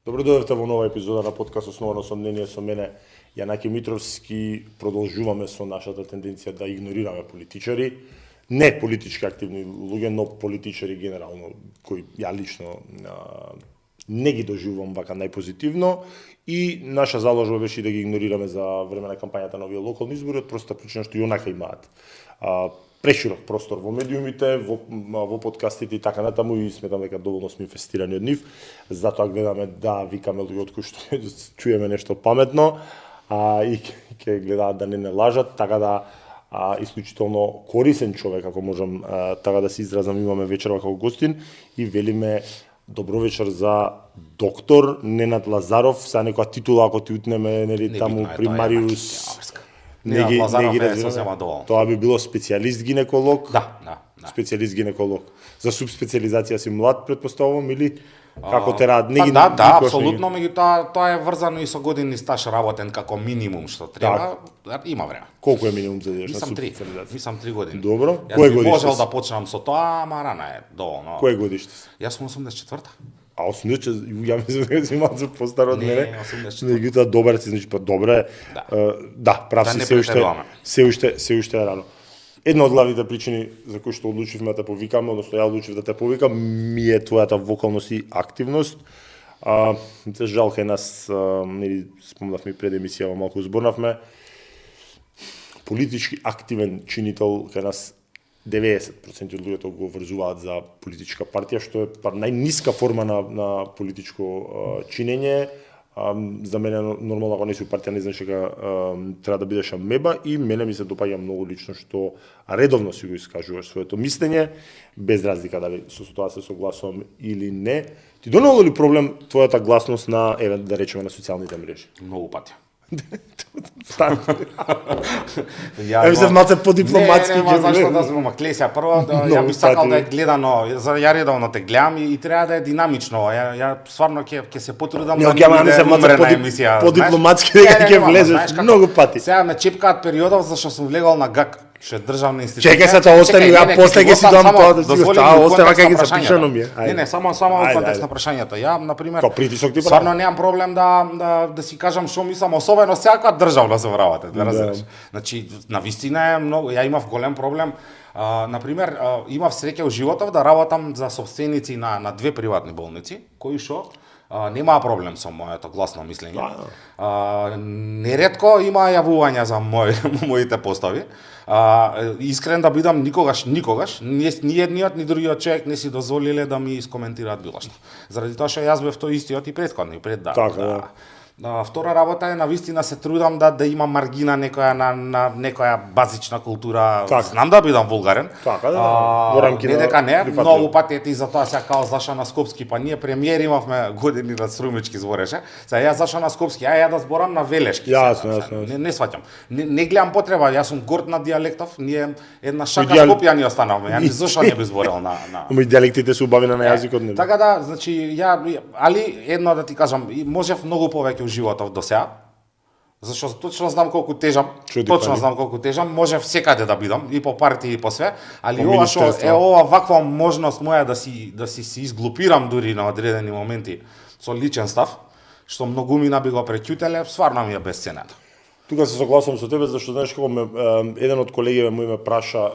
Добро дојдовте во нова епизода на подкаст Основано со мнение со мене Јанаки Митровски. Продолжуваме со нашата тенденција да игнорираме политичари, не политички активни луѓе, но политичари генерално кои ја лично не ги доживувам вака најпозитивно, и наша заложба беше да ги игнорираме за време на кампањата на овие локални избори, од простата причина што и онака имаат преширок простор во медиумите, во подкастите и така натаму, и сметам дека доволно сме инвестирани од нив. Затоа гледаме да викаме луѓе од кои што чуеме нешто паметно, и ќе гледаат да не лажат, така да исклучително корисен човек, ако можам така да се изразам, имаме вечерва како гостин и велиме добро вечер за доктор Ненад Лазаров, са некоја титула ако ти утнеме, нели таму примариус. Не ги сосема доволно. Тоа би било специјалист гинеколог. Да. Специјалист гинеколог. За субспецијализација си млад, претпоставувам, или како те рад? Да, апсолутно, меѓутоа тоа е врзано и со години стаж работен како минимум што треба. Има време. Колку е минимум за да идеш на субспецијализација? Мислам 3 години. Добро. Кој годиште? Можел да почнам со тоа, ама рано е доволно. Кој годиште? Јас сум 84-та. А 80, ја мислам дека си малку постар од мене. Не, 84. Меѓутоа добар си, значи добре. Да, прав си, се уште е рано. Една од главните причини за кои што одлучивме да те повикаме, односно ја одлучив да те повикам, ми е твојата вокалност и активност. За жал кај нас, нели спомнавме пред емисијава, малку зборнавме, политички активен чинител кај нас 90% од луѓето го врзуваат за политичка партија, што е најниска форма на политичко чинење. За мене нормално ако не си партија, не знаеш дека треба да бидеш амеба, и мене ми се допаѓа многу лично што редовно си го искажуваш своето мислење, без разлика дали со тоа се согласувам или не. Ти донело ли проблем твојата гласност на, да речеме, на социјалните мрежи? Многу пати. Ја се малце подипломатски. Не, зашто да зборувам Клесија. Прво, ја би сакал да е гледано, ја редовно те гледам и треба да е динамично. Ја стварно ќе се потрудам да не умре емисија. Подипломатски дека ќе влезеш многу пати. Сега ме чепкаат периодов зашто сум влегол на ГАК, што е државна институција. Чекај се тоа остани, ја после ќе си дам тоа да си остава ќе ги запишано ми. Не, само во контекст на прашањето. Ја на пример, притисок ти стварно немам проблем да си кажам што мислам, особено секоја државна забравате, да разбереш. Значи, навистина е многу, ја имав голем проблем. На пример, имав среќа во животов да работам за собственици на две приватни болници, кои што немаа проблем со моето гласно мислење. Неретко има јавувања за моите постави. Искрен да бидам, никогаш ни едниот ни другиот човек не си дозволиле да ми искоментираат било што. Заради тоа што јас бев тој истиот и претходни, Втора работа е навистина се трудам да има маргина некоја на некоја базична култура. Знам да бидам вулгарен. Не дека не, многу пати eti за тоа сега као зашо на Скопски, па ние премиер имавме години да струмички збореше. Сега јас зашо на Скопски, ја да зборам на Велешки. Јасно. Не сваќам. Не гледам потреба, јас сум горд на дијалектов, ние една шака Скопјани ни останавме. Ја ни зашо не би зборел на. Ама и дијалектите се убави на јазикот, не. Така да, значи али едно да ти кажам, можев многу повеќе животов до сега, зашто точно знам колку тежам, можев секаде да бидам, и по партии и по све, али ова што е ваква можност моја да си изглупирам дури на одредени моменти со личен став, што многумина би го преќутеле, стварно ми е бесценета. Тука се согласувам со тебе, зашто знаеш како еден од колегите ме праша,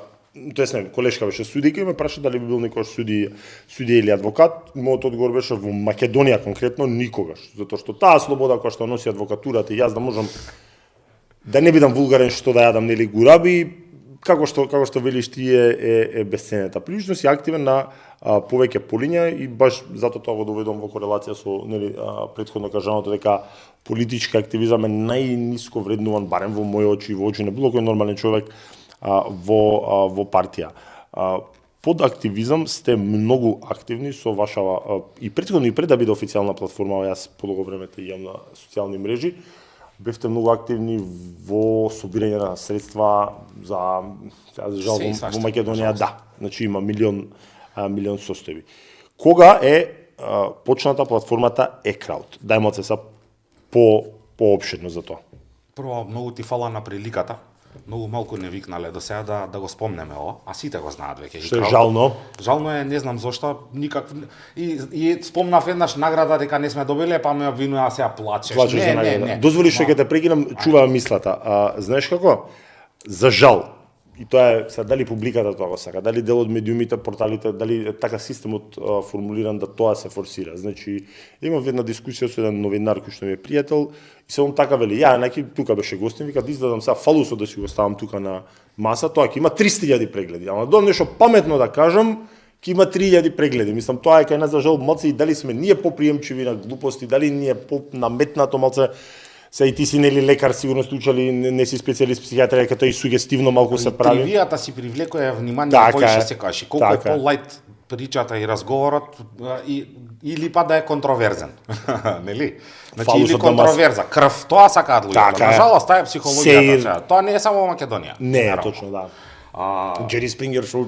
колешка беше судијка и ме праша дали би бил некојаш судија или адвокат. Мојот одговор беше во Македонија конкретно никогаш, затоа што таа слобода која што носи адвокатурата и јас да можам да не бидам вулгарен што да јадам нели гураби, како што велиш ти е бесценета. Прилично си активен на повеќе полиња и баш затоа тоа го доведувам во корелација со нели претходно кажаното дека политички активизам е најниско вреднуван, барем во мои очи и во очи на било кој нормален човек во партија. Под активизам сте многу активни со вашава и претходно и пред да биде официјална платформа, јас подолго време те имам на социјални мрежи, бевте многу активни во собирање на средства за жал во Македонија, да. Значи има милион состојби. Кога е почната платформата Екрауд? Дај малце са поопширно за тоа. Прво, многу ти фала на приликата. многу малку не викнале до сега да го спомнеме ово, а сите го знаат веќе. Што е жално. Жално е, не знам зошто, никак и спомнав еднаш награда дека не сме добиле, па ме обвинува сега плачеш. Не. Дозволи што ќе те прекинам, чувам мислата. Знаеш како? За жал. И тоа е, сега дали публиката тоа го сака, дали дел од медиумите, порталите, дали е така системот формулиран да тоа се форсира. Значи, имав една дискусија со еден новинар кој што ми е пријател и се он така вели, ја, неки тука беше гостин, вика, да издадам сега фалусот да си го ставам тука на маса, тоа ќе има 300.000 прегледи. Ама додам нешто паметно да кажам, ќе има 3.000 прегледи. Мислам, тоа е кај нас за жал малце и дали сме ние поприемчиви на глупости, дали ние наметнато малце. Се и ти си нели лекар, сигурно сте учели, не си специјалист психијатрија, като и сугестивно малку се прави. Тривијата си привлекува внимание, така повеќе се кажи. Колку така е по-лајт причата и разговорот или па да е контроверзен. Нели? Значи Фалусот или контроверза, крв, тоа сакаат луѓето. Така На жалост, таа е психологијата сега. Тоа не е само во Македонија. Не, точно, да. Джери Спрингер шоу,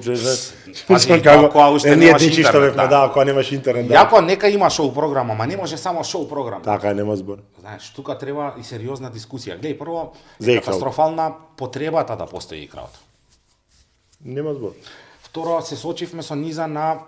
кога уште немаш интернет, кога немаш интернет, да. Јако нека има шоу програма, ма не може само шоу програма. Така, нема збор. Знаеш, тука треба и сериозна дискусија. Гледај, прво, За катастрофална потребата да постои играот. Нема збор. Второ, се соочивме со низа на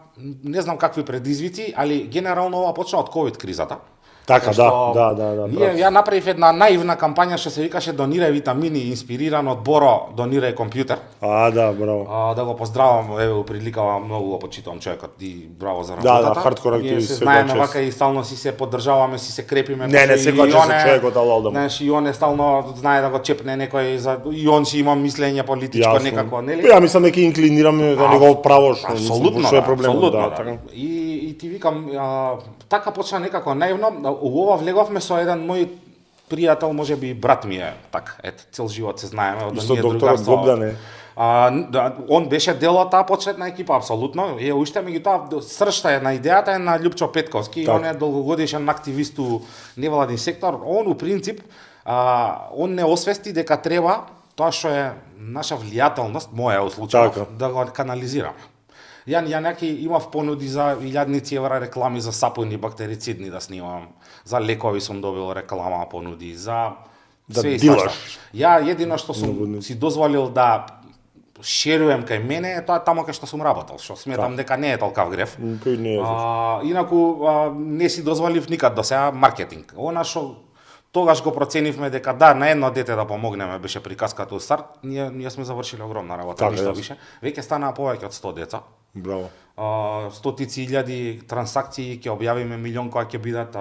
не знам какви предизвици, али генерално ова почна од ковид кризата. Така, да. Ние ја направив една наивна кампања што се викаше Донирај витамини, инспириран од Боро, Донирај компјутер. Да, браво. Да го поздравам, еве уприликава, многу го почитувам човекот и браво за работата. Да, хардкор активист. Ние се знаеме вака и стално си се поддржаваме, си се крепиме. Не, секој се човекот алал да. Знаеш, и он е стално знае да го чепне некој за и он си има мислење политичко некако, нели? Ја мислам дека инклинираме за негово право, што е проблемот, да, така. И ти викам, така почна некако наивно. У ова влеговме со еден мој пријател, можеби и брат ми е, така, ето, цел живот се знаеме, од ние другарство. Богдане. Он беше дел од таа почетна екипа, апсолутно. Е, уште меѓутоа сршта е на идејата е на Љупчо Петковски, он е долгогодишен активист у невладин сектор. Он у принцип, он не освести дека треба тоа што е наша влијателност, моја у случајот, да го канализираме. Ја имав понуди за илјадници евра реклами за сапуни бактерицидни да снимам, за лекови сум добил реклама понуди, за све и свашта. Ја едино што сум си дозволил да шерувам кај мене е тоа таму кај што сум работел, што сметам дека не е толкав греф. Инаку не си дозволив никад до сега маркетинг. Она што тогаш го проценивме дека да, на едно дете да помогнеме, беше приказката у старт, ние сме завршиле огромна работа, ништо више. Веќе станаа повеќе од 100 деца. Браво. Стотици илјади трансакции, ќе објавиме милион кои ќе бидат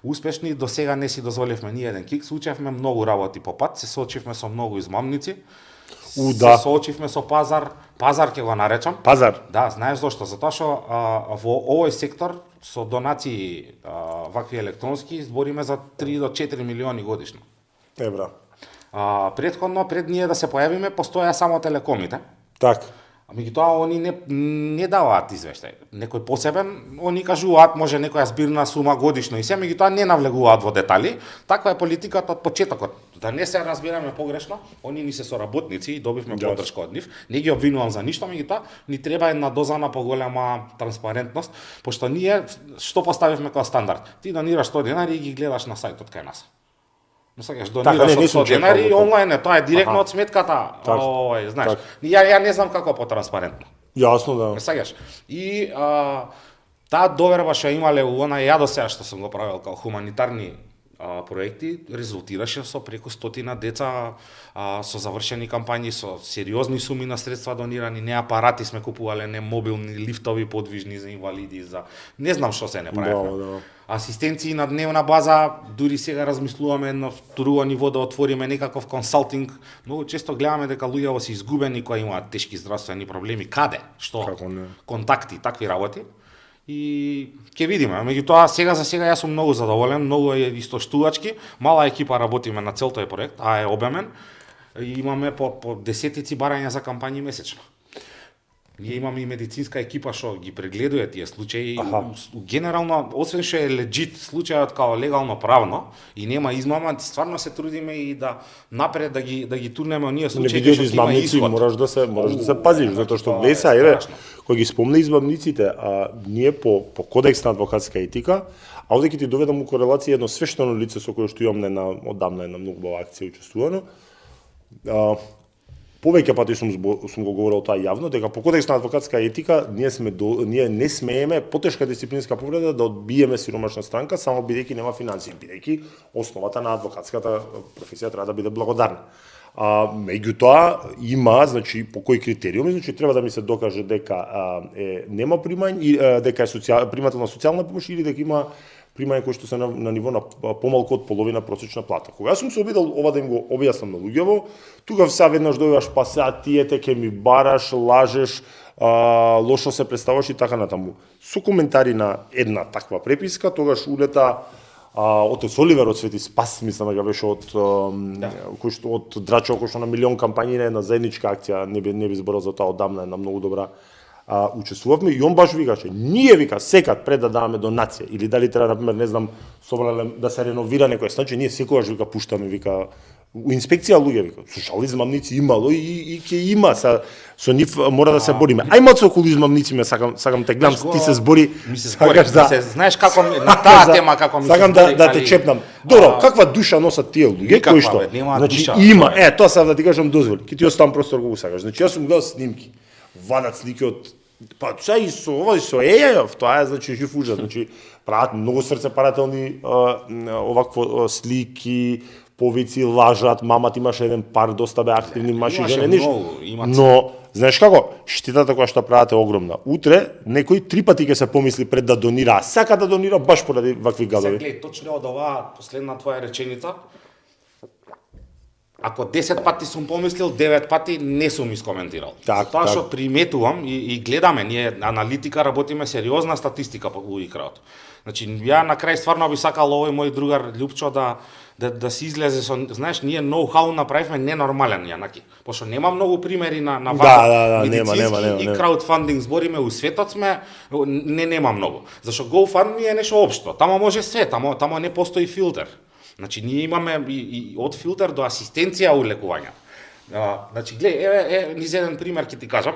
успешни. До сега не си дозволивме ни еден кик, случевме многу работи по пат, се соочивме со многу измамници. Се соочивме со пазар ќе го наречам. Пазар? Да, знаеш зошто? Затоа што во овој сектор со донации вакви електронски збориме за 3 до 4 милиони годишно. Евра. Претходно, пред ние да се појавиме, постоја само телекомите. Так. Меѓутоа, они не даваат извештај. Некој посебен, они кажуваат може некоја збирна сума годишно и се, меѓутоа не навлегуваат во детали. Таква е политиката од почетокот. Да не се разбираме погрешно, они ни се соработници и добивме поддршка од нив. Не ги обвинувам за ништо, меѓутоа ни треба една доза на поголема транспарентност, пошто ние што поставивме како стандард? Ти донираш 100 денари и ги гледаш на сајтот кај нас. Мислиш, донираш од 100 денари онлайн, тоа е директно од сметката. Знаеш. Ја не знам како потранспарентно. Јасно, да. Мислиш. И таа доверба што имале у она ја до сега што сум го правил како хуманитарни проекти, резултираше со преку 100 деца со завршени кампањи, со сериозни суми на средства донирани, не апарати сме купувале, не мобилни лифтови подвижни за инвалиди, за не знам што се не правиме. Да. Асистенции на дневна база, дури сега размислуваме на второ ниво да отвориме некаков консалтинг. Многу често гледаме дека луѓето се изгубени кои имаат тешки здравствени проблеми. Каде? Што? Контакти, такви работи. И ќе видиме. Меѓутоа, сега за сега јас сум многу задоволен, многу е истоштувачки. Мала екипа работиме на цел тој проект, а е обемен. И имаме по десетици барања за кампањи месечно. Ние имаме и медицинска екипа што ги прегледува тие случаи. Генерално, освен што е легит случајот као легално правно и нема измама, стварно се трудиме и да напред да ги турнеме оние случаи што има исход. Можеш да се пазиш, затоа што глеса, кога ги спомна измамниците, ние по кодекс на адвокатска етика, а овде ќе ти доведам у корелација едно свештено лице со кое што имам одамна една многу убава акција учествувано. Повеќе пати сум го говорил тоа јавно, дека по кодекс на адвокатска етика ние не смееме потешка дисциплинска повреда да одбиеме сиромашна странка само бидејќи нема финансии, бидејќи основата на адвокатската професија треба да биде благодарна. Меѓутоа има, значи по кои критериуми, значи треба да ми се докаже дека нема примање, дека е примател на социјална помош или дека има примање кои што се на ниво на помалку од половина просечна плата. Кога сум се обидел ова да им го објаснам на луѓево, тука сега веднаш дојдуваш па сега тиете ќе ми бараш, лажеш, лошо се представуваш и така натаму. Со коментари на една таква преписка, тогаш улета Отец Оливер од Свети Спас, мислам дека беше од кој што од Драчо, кој што на милион кампањи на една заедничка акција, не би зборал за тоа одамна, една многу добра учествувавме и он баш викаше, ние вика секад пред да даваме донација или дали треба на пример не знам собрале да се реновира некој станче, ние секогаш вика пуштаме вика у инспекција луѓе вика, слушал измамници имало и ќе има со нив мора да се бориме. Ајмо со околу измамници ме сакам те гледам, ти се збори, знаеш како на таа тема како ми се сакам да те чепнам. Добро, каква душа носат тие луѓе кои што значи има, тоа сега да ти кажам дозволи, ќе ти оставам простор кога сакаш. Значи јас сум гледал снимки, вадат слики од па сега и со ова и со Ејајов, тоа е значи жив ужас, значи прават многу срцепарателни овакво слики, повици, лажат, мамат имаше еден пар доста бе активни мажи и жени, но знаеш како, штетата која што прават е огромна. Утре некој 3 пати ќе се помисли пред да донира, сака да донира баш поради вакви гадови. Сега глед, точно од оваа последна твоја реченица, ако 10 пати сум помислил, 9 пати не сум искоментирал. Тоа што приметувам и гледаме, ние аналитика работиме сериозна статистика по играот. Значи ја на крај стварно би сакал овој мој другар Љупчо да се излезе со, знаеш, ние ноу-хау направивме ненормален јанаки. Пошто нема многу примери на медицински и краудфандинг збориме у светот сме, нема многу. Зашто GoFundMe е нешто општо. Тамо може се, тамо не постои филтер. Значи ние имаме и од филтер до асистенција у лекување. Значи глеј, низ еден пример ќе ти кажам.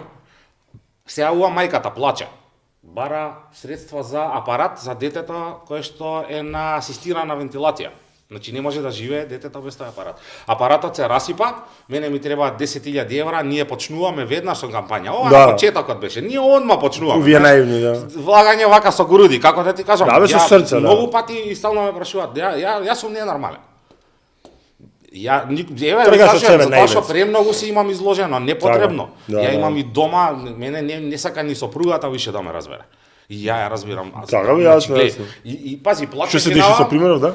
Се јавува мајката, плаче. Бара средства за апарат за детето кое што е на асистирана вентилација. Значи не може да живее детето без тој апарат. Апаратот се расипа, мене ми треба 10.000 евра, ние почнуваме веднаш со кампања. Ова на почетокот беше. Ние одма почнуваме. Вие наивни, да. Влагање вака со груди, како да ти кажам. Да, бе, со срце, многу пати стално ме прашуваат. Јас сум ненормален. Затоа што премногу си имам изложено, непотребно. Ја имам и дома, мене не сака ни сопругата више да ме разбере. И ја разбирам. Така бе, јасно. И пази, плачење. Што се деши со примеров, да?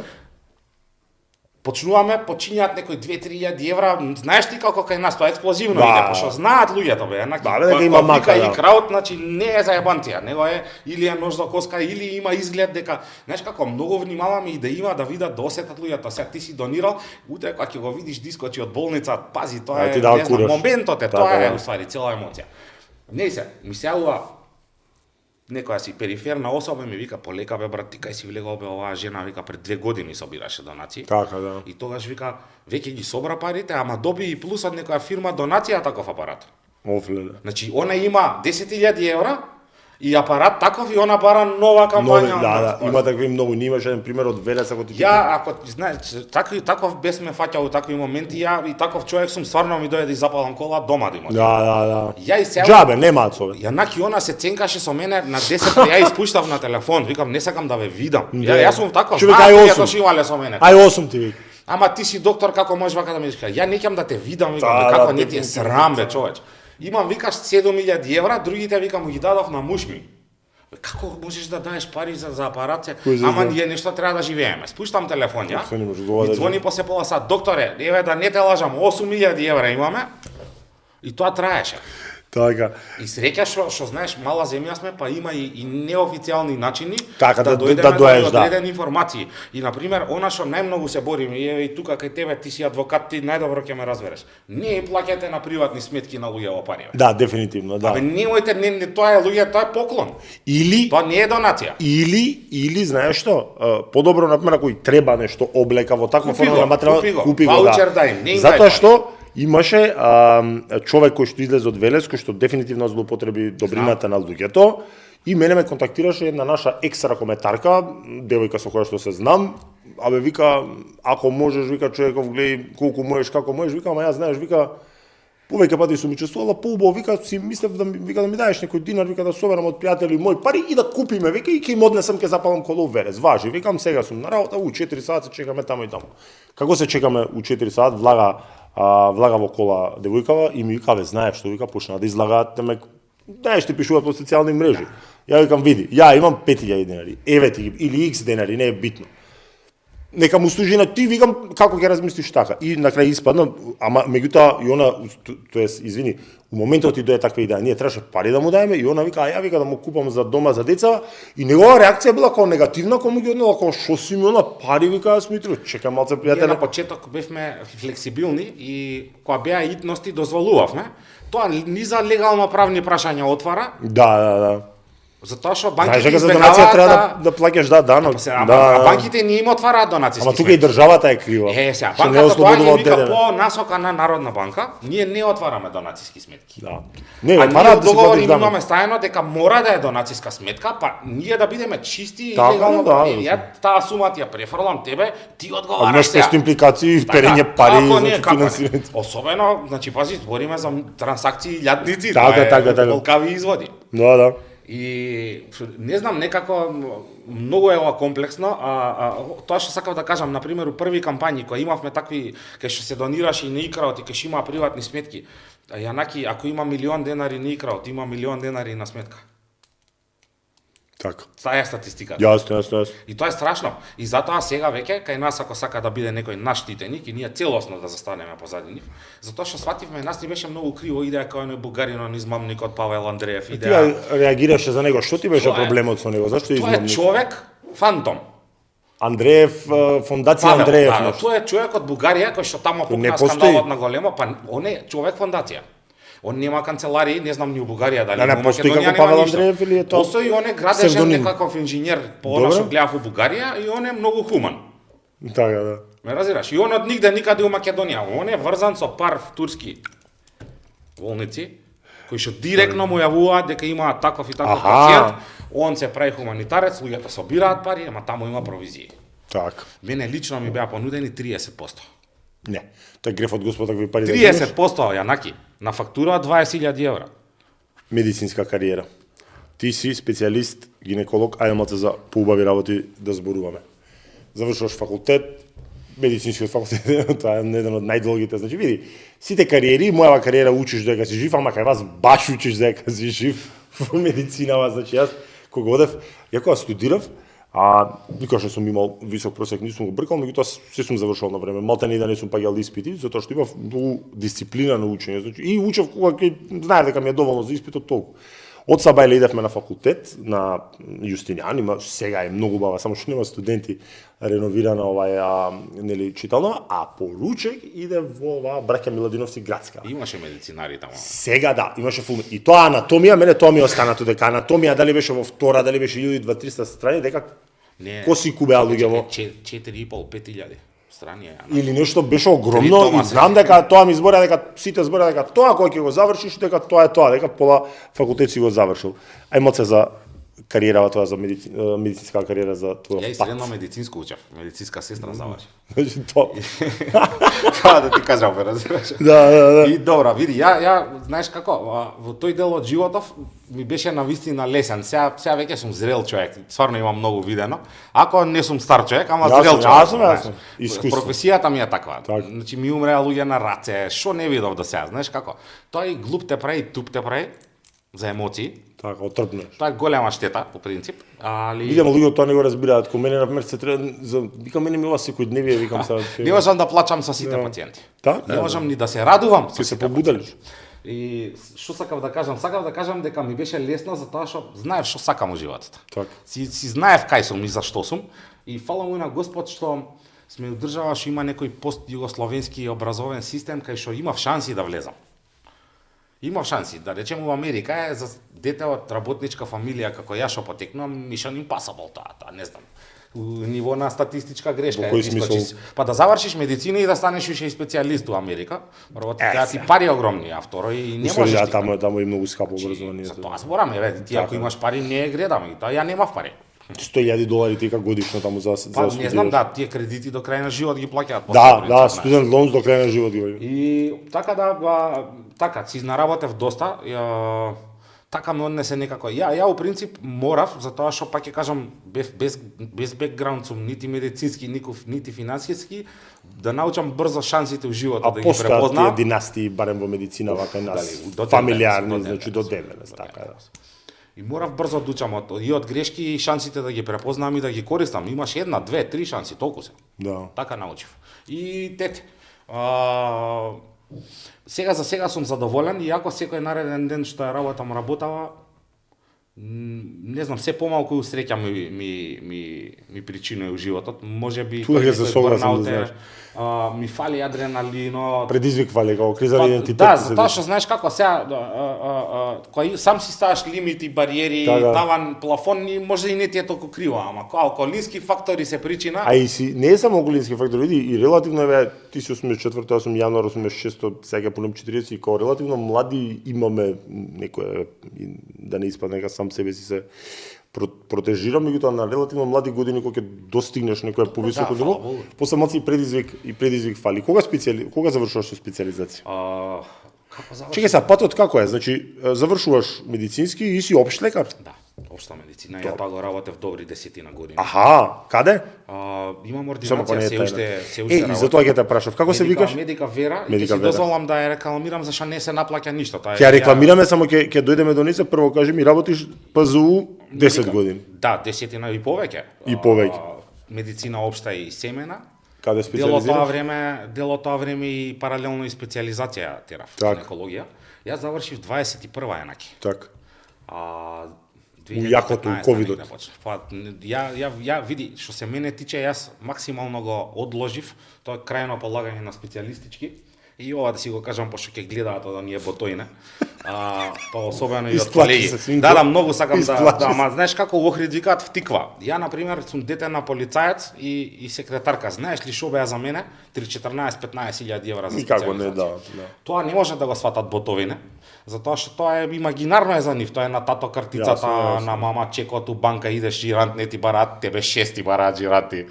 Почнуваме, почињаат некои 2-3 евра, знаеш ти како кај нас тоа експлозивно иде, пошто знаат луѓето бе, дека има мака, и краут, значи не е заебантија, него е или е нож за коска, или има изглед дека, знаеш како многу внимаваме и да има да видат, да осетат луѓето, сега ти си донирал, утре кога ќе го видиш дискочи од болница, пази, тоа е, не знам, моментот е, тоа е уствари цела емоција. Не се, ми се јавува некоја си периферна особа ми вика полека бе брат, ти кај си влегол бе оваа жена, вика пред 2 години собираше донации. Така да. И тогаш вика веќе ги собра парите, ама доби и плюс од некоја фирма донација таков апарат. Офле. Значи она има 10.000 евра и апарат таков и она бара нова кампања. Да, има такви многу, ние имаше еден пример од Велес ако ти. Ја ако знаеш, таков без ме фаќал у такви моменти, ја и таков човек сум стварно ми дојде да запалам кола дома да има. Да. Ја и сега џабе немаат со. Јанаки она се ценкаше со мене на 10, ја испуштав на телефон, викам не сакам да ве видам. Јас сум таков, знаеш што имале со мене. Ај 8 ти вика. Ама ти си доктор, како можеш вака да ми кажеш? Ја неќам да те видам, викам, како не ти е срам бе, човече. Имам викаш 7.000 евра, другите викам му ги дадов на муж ми. Како можеш да даеш пари за апарат? Ама ние нешто треба да живееме. Спуштам телефон, ја. И звони после пола сат. Докторе, еве да не те лажам, 8.000 евра имаме. И тоа траеше. Така. И среќа што знаеш, мала земја сме, па има и неофицијални начини така, да дојдеме до одредени информации. И на пример, она што најмногу се бориме, и тука кај тебе ти си адвокат, ти најдобро ќе ме разбереш. Не плаќате на приватни сметки на луѓе пари. Да, дефинитивно, да. Абе немојте, тоа е луѓе, тоа е поклон. Или тоа не е донација. Или знаеш што, подобро на пример ако и треба нешто облека во таква форма на материјал, купи го. Ваучер дај, не им затоа што имаше човек кој што излезе од Велес, кој што дефинитивно злоупотреби добрината на луѓето И мене ме контактираше една наша екс-ракометарка, девојка со која што се знам, абе вика, ако можеш, вика, човеков, гледај колку можеш, како можеш, вика, ама ја знаеш, вика, повеќе пати сум учествувала, поубаво, вика, си мислев да вика да ми даеш некој динар, вика да соберам од пријатели мои пари и да купиме, вика, и ќе им однесам, ќе запалам коло Верес. Важи, викам, сега сум на работа, 4 саат се чекаме таму и таму. Како се чекаме 4 саат, влага во кола девојкава и ми вика, бе, знаеш што, вика, почна да излагаат, знаеш, ти пишуваат по социјални мрежи. Ја викам, види, ја имам 5000 денари, еве ти ги, или X денари, не е битно. Нека му служи на ти, викам, како ќе размислиш така. И на крај испадна, ама меѓутоа и она, тоест, извини, у моментот ти дое таква идеја, ние требаше пари да му даеме и она вика, а ја вика да му купам за дома за деца и негова реакција била како негативна, кога му ги однела, како шо си ми она пари, вика, јас ми треба, чекам малце пријателе. На почеток бевме флексибилни и кога беа итности дозволувавме, тоа ни за легално правни прашања отвара. Да. Затоа што банките знаеш дека за донација треба да плаќаш данок. А банките не им отвараат донациски сметки. Ама тука и државата е крива. Сега, банката тоа ги вика по насока на Народна банка, ние не отвараме донациски сметки. Да. Не, отвараат да договори имаме стајано дека мора да е донациска сметка, па ние да бидеме чисти и легално. Ја таа сума ти ја префрлам тебе, ти одговараш сега. Без импликации, перење пари за финансирање. Особено, значи пази, збориме за трансакции илјадници, така. Волкави изводи. Да. И не знам, некако многу е ова комплексно, тоа што сакав да кажам, на пример, у први кампањи кои имавме такви кај што се донираше и неикраот и кај што има приватни сметки, Јанаки, ако има 1.000.000 денари неикраот, има 1.000.000 денари на сметка. Така. Таа е статистиката. Јасно. И тоа е страшно. И затоа сега веќе кај нас ако сака да биде некој наш штитеник и ние целосно да застанеме позади нив, затоа што свативме нас ни беше многу криво идеја кај оној бугаринон измамникот Павел Андреев идеја. Ти реагираше за него, што ти беше проблемот со него? Зашто измамник? Тоа е човек фантом. Андреев, фондација Андреев. Да, тоа е човек од Бугарија кој што таму пукна скандалот на големо, па он е човек фондација. Он нема канцеларии, не знам ни у Бугарија дали во Македонија нема ништо. Постои он е градежен некаков инженер по она што гледав у Бугарија и он е многу хуман. Така, да. Ме разбираш? И он од нигде никаде у Македонија, он е врзан со пар турски болници кои што директно му јавуваат дека имаат таков и таков пациент. Он се прави хуманитарец, луѓето собираат пари, ама таму има провизии. Така. Мене лично ми беа понудени 30%. Не, тој греф од Господ такви пари. 30% Јанаки, на фактура 20.000 евра. Медицинска кариера. Ти си специјалист, гинеколог, ајде малце за поубави работи да зборуваме. Завршуваш факултет, медицинскиот факултет, тоа е еден од најдолгите, значи види, сите кариери, мојава кариера учиш дека си жив, ама кај вас баш учиш дека си жив во медицинава, значи јас кога одев, ја кога студирав, никогаш не сум имал висок просек, не сум го бркал, меѓутоа се сум завршил на време. Малте не да не сум паѓал испити, затоа што имав многу дисциплина на учење, значи и учев кога знаев дека ми е доволно за испитот толку. Од Сабајле идевме на факултет на Јустинијан, има сега е многу бава, само што нема студенти, реновирана нели читалнова, а поручек иде во оваа Браќа Миладиновци градска. Имаше медицинари таму. Сега да, имаше фулм. И тоа анатомија, мене тоа ми останато дека анатомија дали беше во втора, дали беше 1200 страни, дека коси кубеа луѓе во 4.500-5.000 страни. Или нешто беше огромно и знам дека тоа ми зборува дека сите зборува дека тоа кој ќе го завршиш дека тоа е тоа, дека пола факултет си го завршил. Ај моце за кариерава тоа за медицинска кариера за твојот пат. Ја и средно медицинско учев, медицинска сестра завршив. Значи тоа. Кога да ти кажам, бе, разбираш? Да. И добра, види, ја знаеш како, во тој дел од животов ми беше навистина лесен. Сега веќе сум зрел човек, стварно имам многу видено. Ако не сум стар човек, ама зрел човек. Јасно. Професијата ми е таква. Значи ми умреа луѓе на раце, што не видов до сега, знаеш како? Тоа и глуп те прави, туп те прави за емоции. Така, отрпнеш. Тоа е голема штета, по принцип, али видам луѓе тоа не го разбираат. Кога мене на пример се треба викам мене ми ова секојдневие, викам се. Не можам да плачам со сите пациенти. Така? Не можам ни да се радувам со сите побудалиш. И што сакав да кажам? Сакав да кажам дека ми беше лесно затоа што знаев што сакам во животот. Така. Си знаев кај сум и за што сум и фала му на Господ што сме одржава што има некој пост-југословенски образовен систем кај што имав шанси да влезам. Имав шанси, да речем во Америка е за дете од работничка фамилија како ја што потекнувам, Mission Impossible тоа, не знам. ниво на статистичка грешка. Во кој смисол? Па да завршиш медицина и да станеш уште и специјалист у Америка, прво ти пари огромни, а второ и не можеш. Таму е многу скапо образование. За тоа зборам, ти ако имаш пари не гледам, и тоа ја немав пари. $100,000 тека годишно таму за па, не знам, да, тие кредити до крај на живот ги плаќаат. Да, студент лоун до крај на живот ги. И така така си наработев доста. Така ме однесе некако. Ја у принцип морав, затоа што пак ќе кажам без бекграунд сум нити медицински, нити финансиски, да научам брзо шансите у животот да ги препознам. А постојат тие династии барем во медицина вака нас фамилиарни, значи до денес, така да. И морав брзо да учам од грешки и шансите да ги препознам и да ги користам. Имаш една, две, три шанси, толку се. Да. Така научив. И тете. Сега за сега сум задоволен, иако секој нареден ден што ја работава, не знам, се помалку среќа ми причинува животот. Можеби ми фали адреналино. Предизвиквале како криза на идентитет. Да, затоа што знаеш како сега кога сам си ставаш лимити, бариери, таван, плафон, може и не ти е толку криво, ама кога околински фактори се причина. А и си не е само околински фактори, и релативно ти си 84, јас сум јануар 86, сега полем 40 и како релативно млади имаме некој да не испадне дека сам себе си се протежирам, меѓутоа на релативно млади години кога ќе достигнеш некој повисоко ниво, после малку и предизвик фали. Кога завршуваш со специјализација? Како завршуваш? Чекај сега, патот како е? Значи завршуваш медицински и си општ лекар? Да, општа медицина. Ја тоа го работев добри 10 години. Аха, каде? Имам ординација, се уште работам. И затоа ќе те прашав, како се викаш? Медика Вера, и ќе си дозволам да ја рекламирам зашто не се наплаќа ништо. Ќе ја рекламираме, само ќе дојдеме до неја, прво кажи ми работиш ПЗУ 10 години. Да, 10 и повеќе. И повеќе. Медицина општа и семена. Каде специјализираш? Дело тоа време и паралелно и специјализација терав на екологија. Јас завршив 21-ва енаки. Така. У јакото ковидот. Па ја види што се мене тиче, јас максимално го одложив тоа крајно полагање на специјалистички. И ова да си го кажам пошто ќе гледаат од оние ботоине. Па особено и од колеги. Да, многу сакам ама знаеш како во Охрид викаат втиква. Ја на пример сум дете на полицаец и секретарка. Знаеш ли што беа за мене? 14-15 илјади евра за специјализација. Тоа не може да го сватат ботовине, затоа што тоа е имагинарно за нив. Тоа е на тато картицата, на мама чекот у банка идеш жирант, не ти бараат, тебе 6 ти бараат жиранти.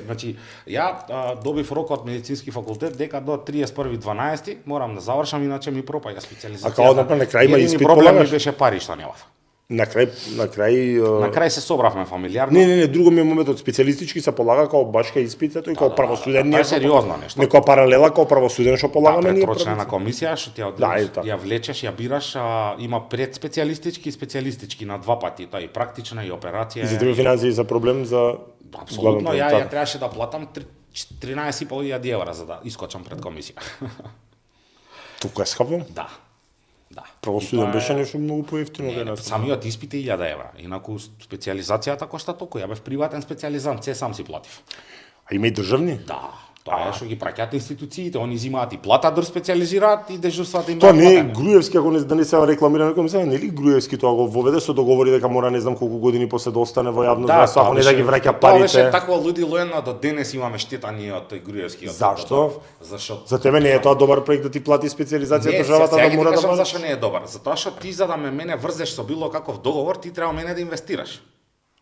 Значи, ја добив рок од медицински факултет дека до 31.12 морам да завршам, иначе ми пропаѓа специјализација. А као на крај има испит проблем ми беше пари што немав. На крај се собравме фамилиарно. Не, друго ми е моментот, специјалистички се полага као башка испитето и као правосуден. Тоа е сериозно нешто. Некоја паралела као правосуден што полагаме ние. Претрочнена комисија што ти ја влечеш, ја бираш, има предспецијалистички и специјалистички на два пати, тоа и практична и операција. И за тебе финансии за проблем за апсолутно, ја требаше да платам 13.500 евра за да искочам пред комисија. Тука е скапно? Да. Правосуден беше нешто многу поевтино денес. Самиот испит е 1000 евра. Инаку специјализацијата кошта толку. Ја бев приватен специјализант, се сам си платив. А има и државни? Да. Тоа е што ги праќаат институциите, они земаат и плата, дур специјализираат и дежурствата им. Тоа не е Груевски, ако да не се рекламира некој мислам, нели Груевски тоа го воведе со договори дека мора не знам колку години после да остане во јавно здравство, ако не да ги враќа парите. Тоа беше такво лудило едно, до денес имаме штета ние од тој Груевски. Зашто? Зашто? За тебе не е тоа добар проект да ти плати специјализација државата да мора да плати? Зашто не е добар? Затоа што ти за да мене врзеш со било каков договор, ти треба мене да инвестираш.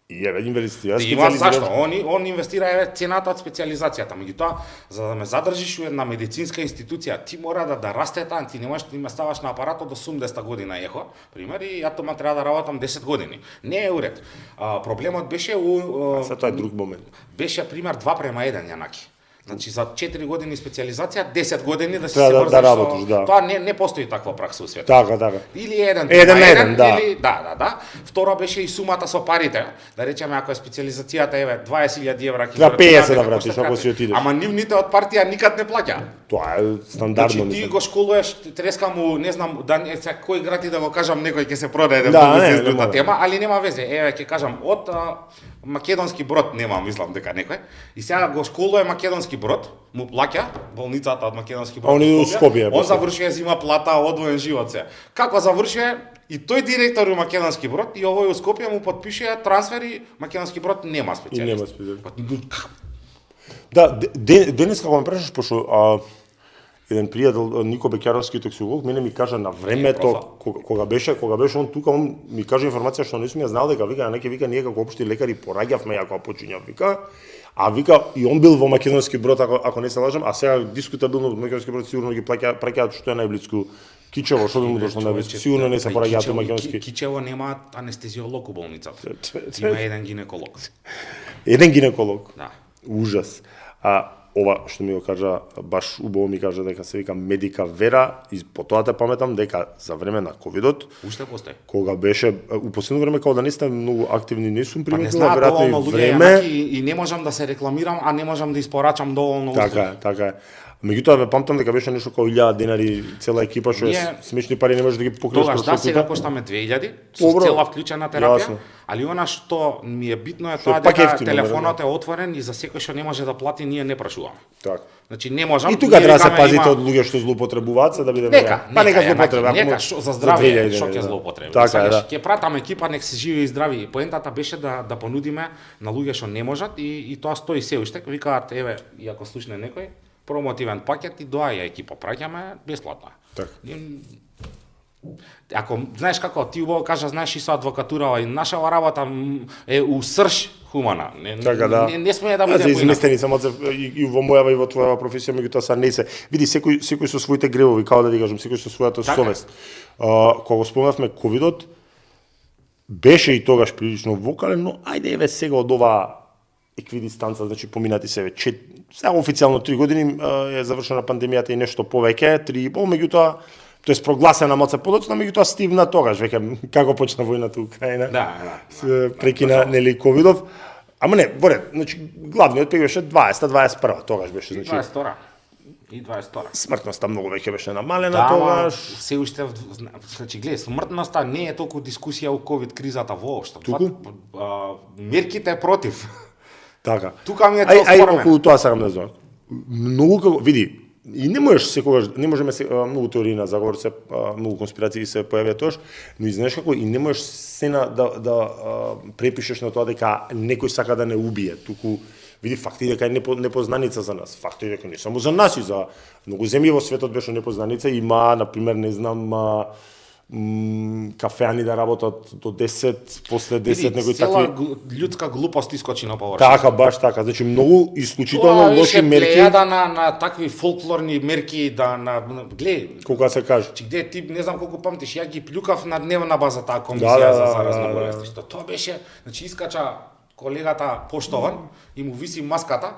И инвестира зашто? Он инвестира цената од специјализацијата, меѓутоа за да ме задржиш у една медицинска институција, ти мора да расте таа, ти не можеш да ме ставаш на апаратот до 80 година ехо, пример, и ја тоа треба да работам 10 години. Не е уред. Проблемот беше тоа е друг момент. Беше пример 2:1 јанаки. Значи за 4 години специјализација, 10 години да се врзеш со... Тоа не постои таква пракса у светот. Така. Или 1:1, или да. Второ беше и сумата со парите. Да речеме ако е специјализацијата 20.000 евра ќе 50 да вратиш ако си отидеш. Ама нивните од партија никад не плаќа. Тоа е стандардно. Значи ти го школуваш, треска му, не знам, кој град и да го кажам, некој ќе се продаде да тема, али нема везе. Ќе кажам од Македонски Брод нема, мислам дека некој. И сега го школува Македонски Брод, му плаќа болницата од Македонски Брод. Он завршува зима плата, одвоен живот се. Како завршува, и тој директор у Македонски брод и овој у Скопје му потпишија трансфери, Македонски брод нема специјалист. И нема специјалист. Да, денес како ме прашаш, пошто еден пријател Нико Бекјаровски токсиколог мене ми кажа на времето кога беше он тука, он ми кажа информација што не сум ја знал, дека вика неке вика ние како општи лекари пораѓавме ја кога почињав вика. А вика и он бил во Македонски брод ако не се лажам, а сега дискутабилно во Македонски брод сигурно ги праќаат што е најблиску Кичево, што би му дошло најблиску. Сигурно не се пораѓаат во Македонски. Кичево нема анестезиолог у болницата. Има еден гинеколог. Еден гинеколог. Да. Ужас. Ова што ми го кажа, баш убаво ми кажа дека се вика Медика Вера и по тоа те паметам дека за време на ковидот уште постои. Кога беше у последно време кога да не сте многу активни, не сум приметил веројатно и време и не можам да се рекламирам, а не можам да испорачам доволно услуги. Така е. Меѓутоа ве памтам дека беше нешто како 1000 денари цела екипа што смешни пари не можеш да ги покриеш. Тогаш да, сега коштаме 2000 со цела вклучена терапија, али она што ми е битно е тоа дека телефонот е отворен и за секој што не може да плати ние не прашуваме. Така. Значи не можам. И тука треба да се пазите од луѓе што злоупотребуваат за да биде нека злоупотреба. Нека за здравје што ќе злоупотреби. Така да. Ќе пратам екипа нек се живи и здрави. Поентата беше да понудиме на луѓе што не можат и тоа стои се уште. Викаат еве и ако слушне некој промотивен пакет и доаѓа екипа, праќаме бесплатно. Така. Ако знаеш како ти убаво кажа, знаеш и со адвокатурава и нашава работа е у срж хумана. Не сме да биде изместени само и во мојава и во твојава професија, меѓутоа са не се. Види секој со своите гревови, како да ти кажам, секој со својата совест. Кога спомнавме ковидот, беше и тогаш прилично вокален, но ајде еве сега од оваа еквидистанца, значи поминати се веќе сега официјално 3 години е завршена пандемијата и нешто повеќе, 3,5, меѓутоа тоест прогласена малце подоцна, меѓутоа стивна тогаш веќе како почна војната Украина. Да. Прекина нели ковидов. Ама не, боред, значи главниот пек беше 20-21, тогаш беше, значи 22 и 22. Смртноста многу веќе беше намалена тогаш. Се уште значи гледај, смртноста не е толку дискусија у ковид кризата воопшто. Мерките против. Така. Тука ми е тоа спорно. Околу тоа сакам да знам. Многу како види, и не можеш секогаш, не можеме многу теории на заговор се многу конспирации се појавија тоаш, но и знаеш како и не можеш сена да препишеш на тоа дека некој сака да не убие, туку види факти дека е непознаница за нас. Факти дека не само за нас и за многу земји во светот беше непознаница, има на пример не знам кафеани да работат до 10, после 10 некои такви. Цела људска глупост искочи на површина. Така, баш така. Значи многу исклучително лоши мерки. Тоа на такви фолклорни мерки гледај. Кога се каже. Где ти не знам колку памтиш, ја ги плюкав на дневна база таа комисија за заразни болести. Што тоа беше, значи искача колегата поштован и му виси маската.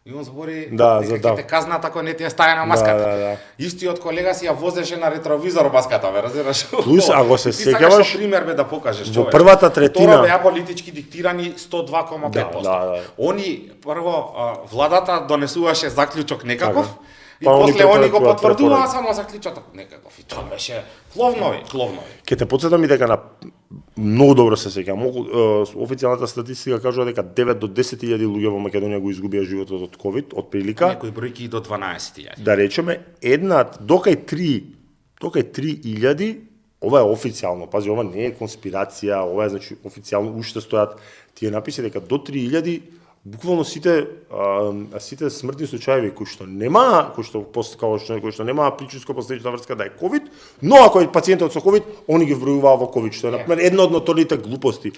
И он збори дека те казната ако не ти е стајана маската. Истиот колега си ја возеше на ретровизор маската, бе, разбираш? Плюс, ако се сеќаваш, пример бе да покажеш во првата третина. Тоа беа политички диктирани 102,5%. Они прво владата донесуваше заклучок некаков. И после они го потврдуваа само заклучокот некаков. И тоа беше кловнови. Ке те потсетам и дека на многу добро се сеќавам. Официјалната статистика кажува дека 9 до 10.000 луѓе во Македонија го изгубија животот од ковид, од прилика. Некои бројки и до 12.000. Да речеме, докај 3.000, ова е официјално. Пази, ова не е конспирација, ова е значи официјално уште стојат тие написи дека до 3.000 буквално сите смртни случаи кои што нема причинско последична врска да е ковид, но ако е пациентот со ковид, они ги вбројуваа во ковид, што е на пример една од ноторните глупости.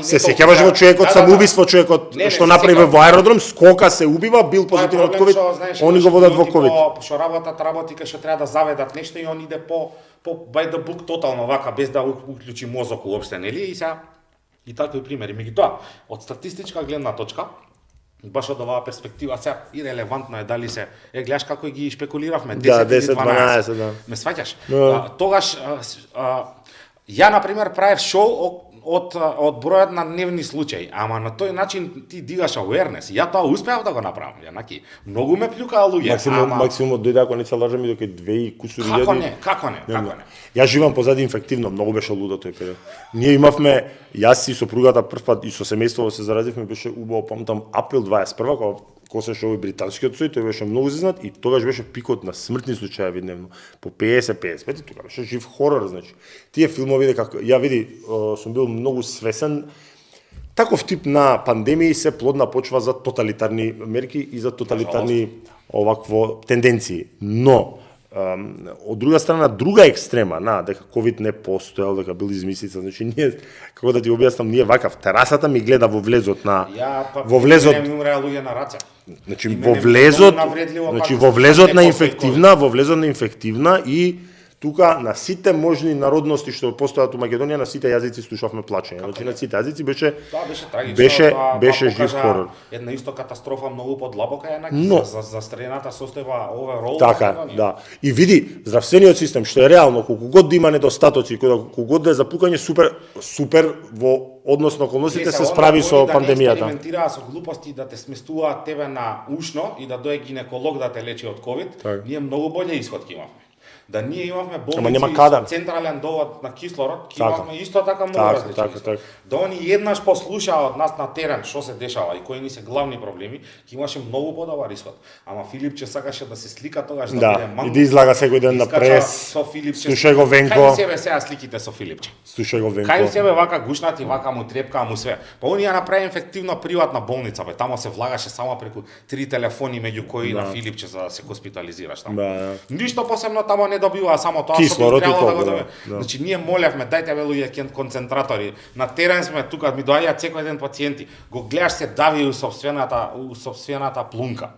Се сеќаваш во човекот самоубиство, човекот што направи во аеродром, скока се убива, бил позитивен од ковид, они го водат во ковид. Што работи кај што треба да заведат нешто и он иде по by the book тотално вака без да уклучи мозок уопште, нели? И сега и такви примери. Меѓутоа, од статистичка гледна точка, баш од оваа перспектива, сега и релевантно е дали се гледаш како ги шпекулиравме 10-12, да. Ме сваќаш? Тогаш ја на пример правев шоу од бројот на дневни случаи, ама на тој начин ти дигаш awareness. Ја тоа успеав да го направам, јанаки. Многу ме плюкаа луѓе. Максимум дојде ако не се лажам и дека 2 и кусури илјади. Како не? Јас живеам позади инфективно, многу беше лудо тој период. Ние имавме, јас и сопругата прв пат и со семејството се заразивме, беше убаво, памтам, април 21, кога косеше овој британскиот сој, тој беше многу зизнат и тогаш беше пикот на смртни случаи дневно, по 50-55, тука беше жив хорор, значи. Тие филмови дека ја види, сум бил многу свесен. Таков тип на пандемии се плодна почва за тоталитарни мерки и за тоталитарни овакво тенденции. Но од друга страна, друга екстрема, дека ковид не постоел, дека бил измислица, значи ние, како да ти објаснам, ние вака, терасата ми гледа во влезот на... во влезот... Ми умреа луѓе на раце. Значи, во влезот на инфективна и тука на сите можни народности што постојат у Македонија, на сите јазици слушавме плачење. Значи на сите јазици беше трагично, беше жив хорор. Една исто катастрофа многу подлабока е на за страната состојба оверол. Така, да. И види здравствениот систем што е реално колку год да има недостатоци, колку год да е запукање супер во однос на околностите се справи со пандемијата. Да не експериментираа со глупости да те сместуваат тебе на ушно и да дое гинеколог да те лечи од ковид, ние многу боле исход ќе имавме. Да ние имавме болници со централен довод на кислород, имавме исто така многу различни. Да они еднаш послушаа од нас на терен што се дешава и кои ни се главни проблеми, ќе имаше многу подобар исход. Ама Филипче сакаше да се слика тогаш да биде манго. И да излага секој ден на прес. Слушај го Венко. Кај себе сега сликите со Филипче? Слушај го Венко. Кај себе вака гушнати, вака му трепка, му све. Па они ја направи ефективна приватна болница, бе. Тамо се влагаше само преку 3 телефони меѓу кои на Филипче за да се хоспитализираш таму. Ништо посебно тамо не добива, само тоа што би требало да го добие. Значи ние молевме, дајте бе луѓе концентратори. На терен сме тука, ми доаѓаат секој ден пациенти. Го гледаш се дави у сопствената плунка.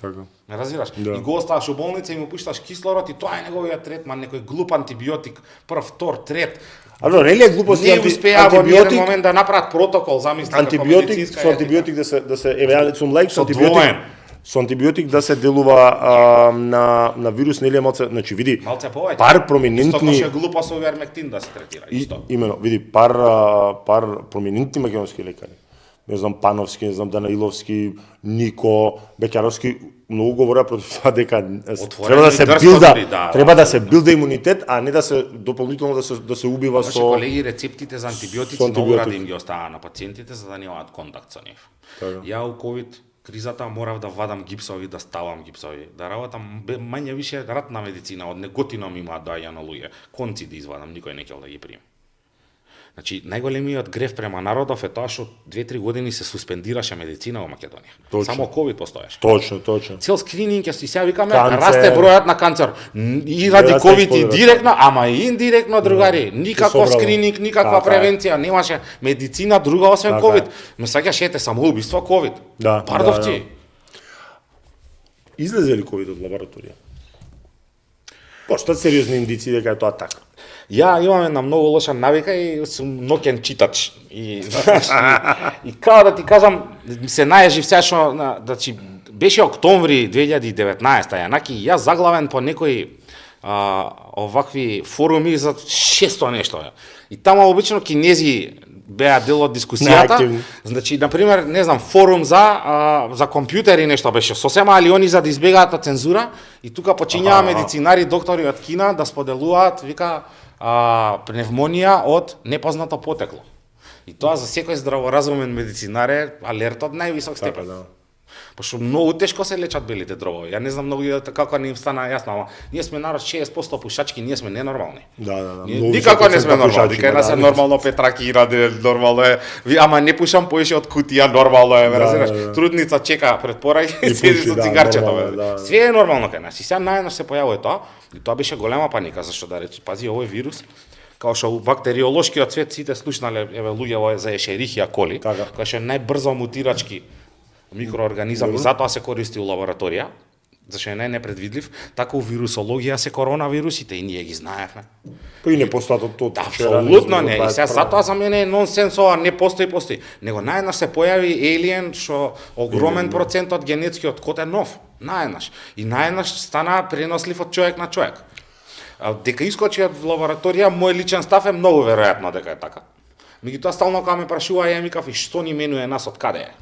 Така. Ме разбираш? И го оставаш у болница и му пушташ кислород и тоа е неговиот третман, некој глуп антибиотик, прв, втор, трет. Ало, нели е глупост антибиотик момент да направат протокол, замисли антибиотик со антибиотик да се еве сум лаик со антибиотик. Со антибиотик да се делува на вирус, нели е малце, значи види пар проминентни исто како глупо со вермектин да се третира исто. Имено, види пар проминентни македонски лекари. Не знам Пановски, не знам Данаиловски, Нико, Бекаровски, многу говореа против тоа дека треба да се билда имунитет, а не да се дополнително да се убива со колеги рецептите за антибиотици многу ради им ги оставаа на пациентите за да немаат контакт со нив. Ја у ковид кризата морав да вадам гипсови, да ставам гипсови, да работам мање више ратна медицина, од неготино ми имаат доаѓа на луѓе, конци да извадам, никој не ќе да ги прими. Значи, најголемиот греф према народов е тоа што 2-3 години се суспендираше медицина во Македонија. Само ковид постоеше. Точно. Цел скрининг си сега викаме, расте бројот на канцер. И ради ковид и директно, ама и индиректно, другари. Никаков скрининг, никаква превенција, немаше медицина друга освен ковид. Ме саѓаш ете самоубиство ковид. Пардовци. Излезе ли ковид од лабораторија? Постојат сериозни индици дека е тоа така. Ја имам една многу лоша навика и сум ноќен читач. И као да ти кажам, се најежив сега што, значи, беше октомври 2019, јанаки јас заглавен по некои овакви форуми за 600 нешто. И тама обично кинези беа дел од дискусијата. Значи, например, не знам, форум за компјутери нешто беше сосема, али они за да избегаат цензура и тука почињаа медицинари, доктори од Кина да споделуваат, вика, пневмонија од непознато потекло. И тоа за секој здраворазумен медицинар е алерт од највисок степен. Пошто многу тешко се лечат белите дробови. Ја не знам многу како не им стана јасно, ама ние сме народ 60% пушачки, ние сме ненормални. Никако не сме нормални. Кај нас е нормално петраки раде, нормално е. Ама не пушам поише од кутија, нормално е, разбираш. Трудница чека пред порај и седи со цигарчето. Све е нормално кај нас. И сега најнаш се појавува тоа, и тоа беше голема паника, зашто да речи, пази овој вирус, као што бактериолошкиот свет сите слушнале еве луѓе за Ешерихија коли, кој што е најбрзо мутирачки микроорганизам и затоа се користи у лабораторија, зашто е најнепредвидлив, така у вирусологија се коронавирусите и ние ги знаевме. Па и не постојат од тоа. Апсолутно не. И сега затоа за мене е нонсенс ова, не постои. Него најнаш се појави елиен што огромен процент од генетскиот код е нов. Најнаш. И најнаш стана пренослив од човек на човек. Дека искочи од лабораторија, мој личен став е многу веројатно дека е така. Меѓутоа стално кога ме прашува, ја викав и што ни менува нас од каде е.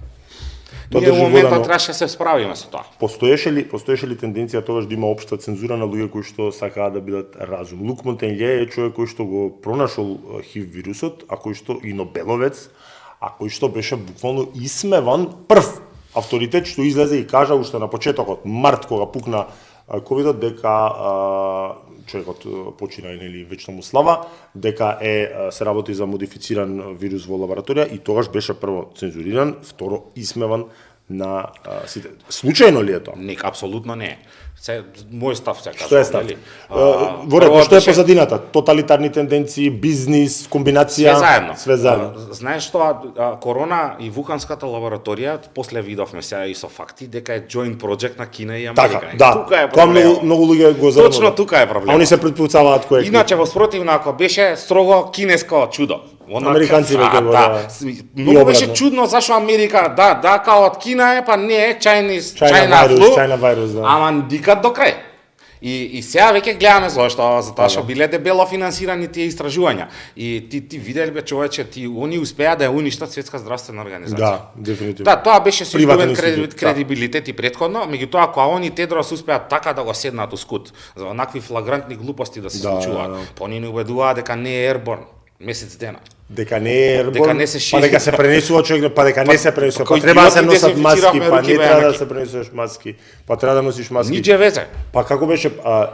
Ние во моментот требаше се справиме со тоа. Постоеше ли тенденција тогаш да има општа цензура на луѓе кои што сакаат да бидат разум? Лук Монтенје е човек кој што го пронашол ХИВ вирусот, а кој што и Нобеловец, а кој што беше буквално исмеван прв авторитет што излезе и кажа уште на почетокот март кога пукна ковидот дека човекот почина нели вечна му слава, дека се работи за модифициран вирус во лабораторија и тогаш беше прво цензуриран, второ исмеван на сите. Случајно ли е тоа? Не, апсолутно не. Мој став се кажа. Што е став? Што е позадината? Тоталитарни тенденции, бизнис, комбинација, све заедно. Знаеш што, корона и Вуханската лабораторија, после видовме сега и со факти дека е joint project на Кина и Америка. Така, да. Тука е тоа многу луѓе го знаат. Точно тука е проблемот. А они се претпуцаваат кој е. Иначе во спротивно ако беше строго кинеско чудо. Американци веќе го да. Многу беше чудно зашо Америка, да, као од Кина е, па не е China virus, да. Ама дикат до крај. И сега веќе гледаме зашто, затоа што биле дебело финансирани тие истражувања. И ти видели бе човече, они успеа да ја уништат Светска здравствена организација. Да, дефинитивно. Да, тоа беше со изгубен кредибилитет и претходно, меѓутоа ако они Тедрос успеат така да го седнат ускут за онакви флагрантни глупости да се случуваат, па они не убедуваат дека не е airborne месец дена. Дека не е дека не се шири, па дека се пренесува човек, па дека не се пренесува, па треба да се носат маски, па не треба да се пренесуваш маски, па треба да носиш маски. Нидже везе. Па како беше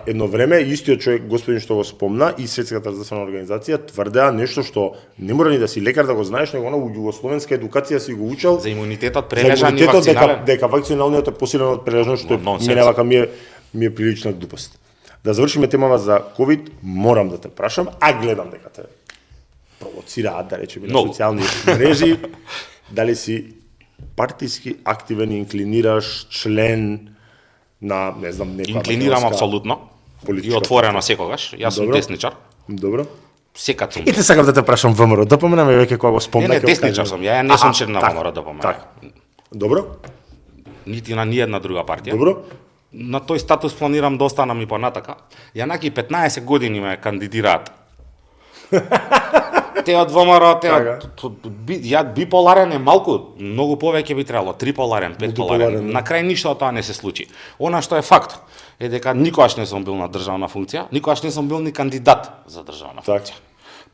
едно време истиот човек господин што го спомна и Светската здравствена организација тврдеа нешто што не мора ни да си лекар да го знаеш, него на југословенска едукација си го учел за имунитетот прележан и вакцинален. Дека вакциналниот е посилен од прележно што мене вака ми е прилична глупост. Да завршиме темава за ковид, морам да те прашам, а гледам дека те провоцираат, да речеме, на социјални мрежи, дали си партиски активен, инклинираш член на, не знам, некоја... Инклинирам апсолутно и отворено секогаш. Јас сум десничар. Добро. Секад сум. И те сакав да те прашам ВМРО, да поминаме веќе кога го спомна. Не, десничар сум, ја не сум член на ВМРО, да поминаме. Така. Добро. Нити на ниједна друга партија. Добро. На тој статус планирам да останам и понатака. Јанаки 15 години ме кандидираат. Те од ВМРО, биполарен е малку, многу повеќе би требало, триполарен, петполарен. На крај ништо од тоа не се случи. Она што е факт е дека никогаш не сум бил на државна функција, никогаш не сум бил ни кандидат за државна функција.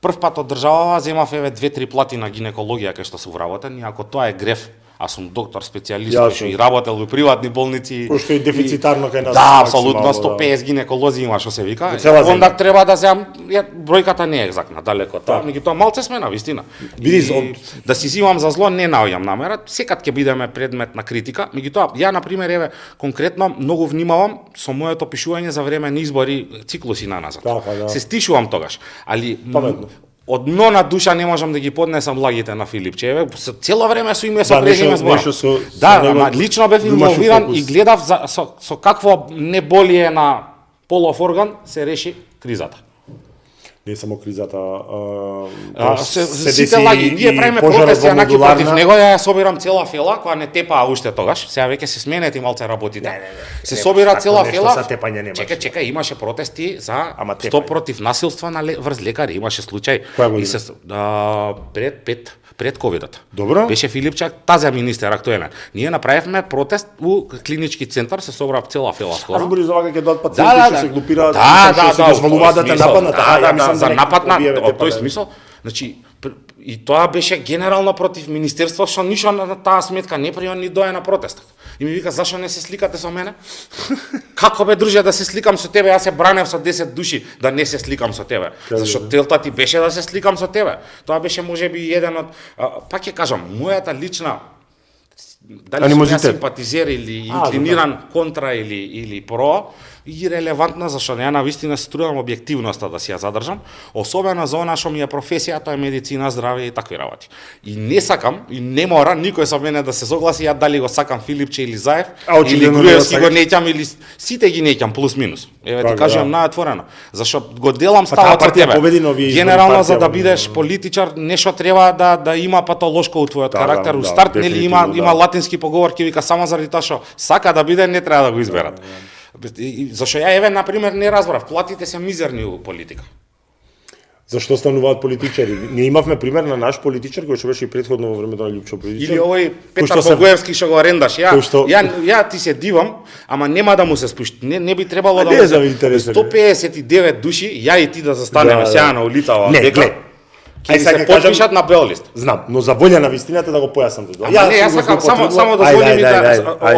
Прв пат од државава земав 2-3 плати на гинекологија кај што сум вработен, и ако тоа е греф, а сум доктор специјалист кој и работел во приватни болници. Кој што е дефицитарно кај нас. Да, апсолутно 150 гинеколози има што се вика. Онда треба да земам, бројката не е екзактна, далеко од тоа, меѓутоа малце сме на вистина. Да си зимам за зло не наоѓам намера, секад ќе бидеме предмет на критика, меѓутоа ја на пример еве конкретно многу внимавам со моето пишување за време на избори циклуси наназад. Се стишувам тогаш, али од дно на душа не можам да ги поднесам лагите на Филипче. Еве, цело време со име со презиме зборам. Да, лично бев инволвиран и гледав со какво неболие на полов орган се реши кризата. Не само кризата, сите лаги, ние правиме протести јанаки против него, ја собирам цела фела, која не тепаа уште тогаш, сега веќе се сменет и малце работите. Се собира цела фела, чекај, имаше протести за стоп против насилство врз лекари, имаше случај. Пред ковидот. Добро. Беше Филипчак, таза министер актуелен. Ние направивме протест у клинички центар, се собра цела фела скоро. Збори за вака ќе дојдат пациенти што се глупираат, да, дозволуваат да те нападнат, за напад на тој смисол. Значи и тоа беше генерално против министерството, што ништо на таа сметка не пријон ни дое на протестот. И ми вика, зашо не се сликате со мене? Како бе, друже, да се сликам со тебе? Јас се бранев со 10 души да не се сликам со тебе. Зашо телта ти беше да се сликам со тебе. Тоа беше можеби еден од, пак ќе кажам, мојата лична, дали сум ја симпатизер или инклиниран контра или про, и релевантна, зашто ја навистина се трудам објективноста да си ја задржам, особено за она што ми е професија, тоа е медицина, здравје и такви работи. И не сакам, и не мора никој со мене да се согласи, ја дали го сакам Филипче или Заев, или Груевски го неќам, или сите ги неќам, плюс минус. Еве ти кажам најотворено, зашто го делам ставот за тебе. Генерално за да бидеш политичар, нешто треба да има патолошко у твојот карактер, у старт нели има латински поговор ќе вика само заради тоа што сака да биде, не треба да го изберат. Зашо ја еве на пример не разбрав, платите се мизерни у политика. Зашто стануваат политичари? Ние имавме пример на наш политичар кој што беше и претходно во времето на Љупчо Предичар. Или овој Петар Богоевски што го арендаш. Ја ти се дивам, ама нема да му се спушти. Не би требало да му се 159 души, ја и ти да застанеме сега на улицава. Не, глед. ќе се потпишат на бел лист. Знам, но за волја на вистината да го појаснам тоа. Јас сакам само дозволи ми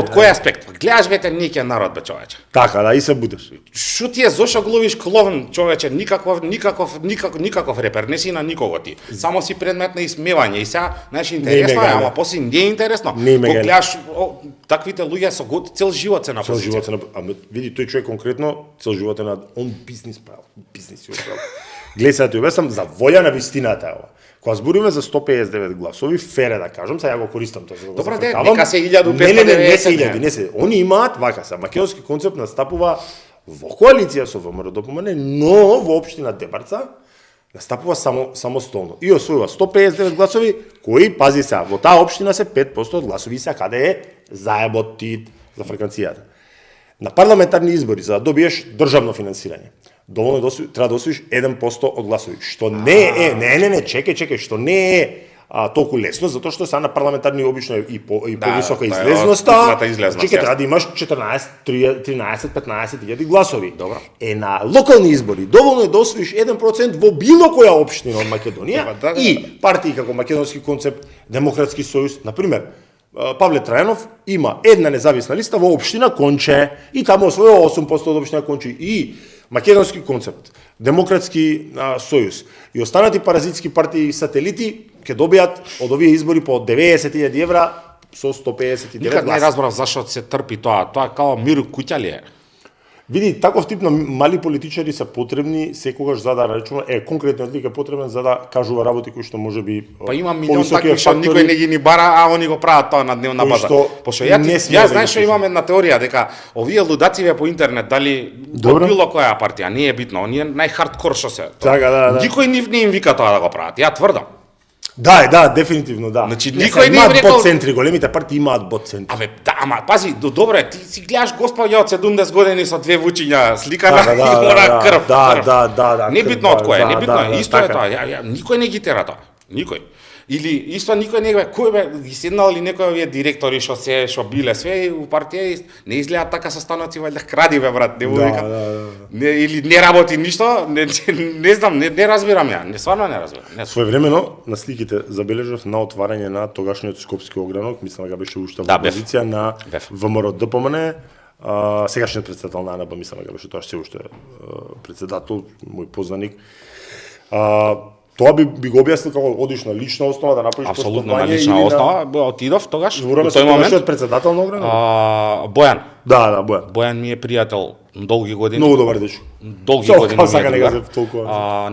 од кој аспект. Гледаш вете нике народ бе човече. Така, да, и се будеш. Шо ти е зошо глувиш кловн, човече, никаков репер, не си на никого ти. Само си предмет на исмевање и сега, знаеш, интересно е, ама после не е интересно. Го гледаш таквите луѓе со цел живот се на позиција. Ама види тој човек конкретно цел живот е на он бизнис правил, бизнис ја правил. Гледај сега ти обяснам за волја на вистината ова. Кога збориме за 159 гласови, фере да кажам, сега ја го користам тоа за да го зафркавам. Добре, нека се 1590. Не се 1000, не се. Они имаат вака се. Македонски концепт настапува во коалиција со ВМРО ДПМН, но во општина Дебарца настапува самостолно. И освојува 159 гласови, кои, пази сега, во таа општина се 5% од гласови се каде е заеботит за фраканцијата. На парламентарни избори, за да добиеш државно финансирање, доволно треба да освоиш 1% од гласови, што не е, чекај, што не е толку лесно, затоа што са на парламентарни обично и повисока излезноста. Чекај, треба да имаш 14, 13, 15 гласови. Добро. На локални избори доволно е да освоиш 1% во било која општина од Македонија и партии како Македонски концепт, Демократски сојуз, на пример, Павле Трајанов има една независна листа во општина Конче и таму освојува 8% од општина Конче и Македонски концепт, Демократски сојуз и останати паразитски партии и сателити ќе добијат од овие избори по 90.000 евра со 159 Никад гласа. не разбрав зашо се трпи тоа. Тоа као мир куќа ли е? Види, таков тип на мали политичари се потребни секогаш за да речеме, конкретниот лик е потребен за да кажува работи кои што можеби Па има милион такви што никој не ги ни бара, а они го прават тоа на дневна база. Пошто ја знаеш што имам една теорија дека овие лудациве по интернет дали било која партија, не е битно, оние најхардкор што се. Така, да. Никој не им вика тоа да го прават. Ја тврдам. Да, дефинитивно, да. Значи никој не им рекол ботцентри, големите партии имаат ботцентри. Абе, да, ама пази, добре, ти си гледаш господја од 70 години со две вучиња сликана и мора крв. Да. Не битно од кој, не битно, исто е тоа. Никој не ги тера тоа. Никој. Или исто никој не кој бе ги седнал ли некој овие директори што биле све у партија не изгледаат така со станоци, валјда кради бе брат, не му вика. Не или не работи ништо, не знам, не разбирам ја, стварно не разбирам. Своевремено на сликите забележав на отварање на тогашниот Скопски огранок, мислам дека беше уште во позиција на ВМРО ДПМН, сегашниот председател на АНБ, мислам дека беше тоа се уште председател, мој познаник. Тоа би го објаснил како одиш на лична основа да направиш постапање. Апсолутно на лична основа, отидов тогаш. Во тој момент председател на огранок. Бојан. Да, Бојан. Бојан ми е пријател долги години. Многу добар дечко. Долги години.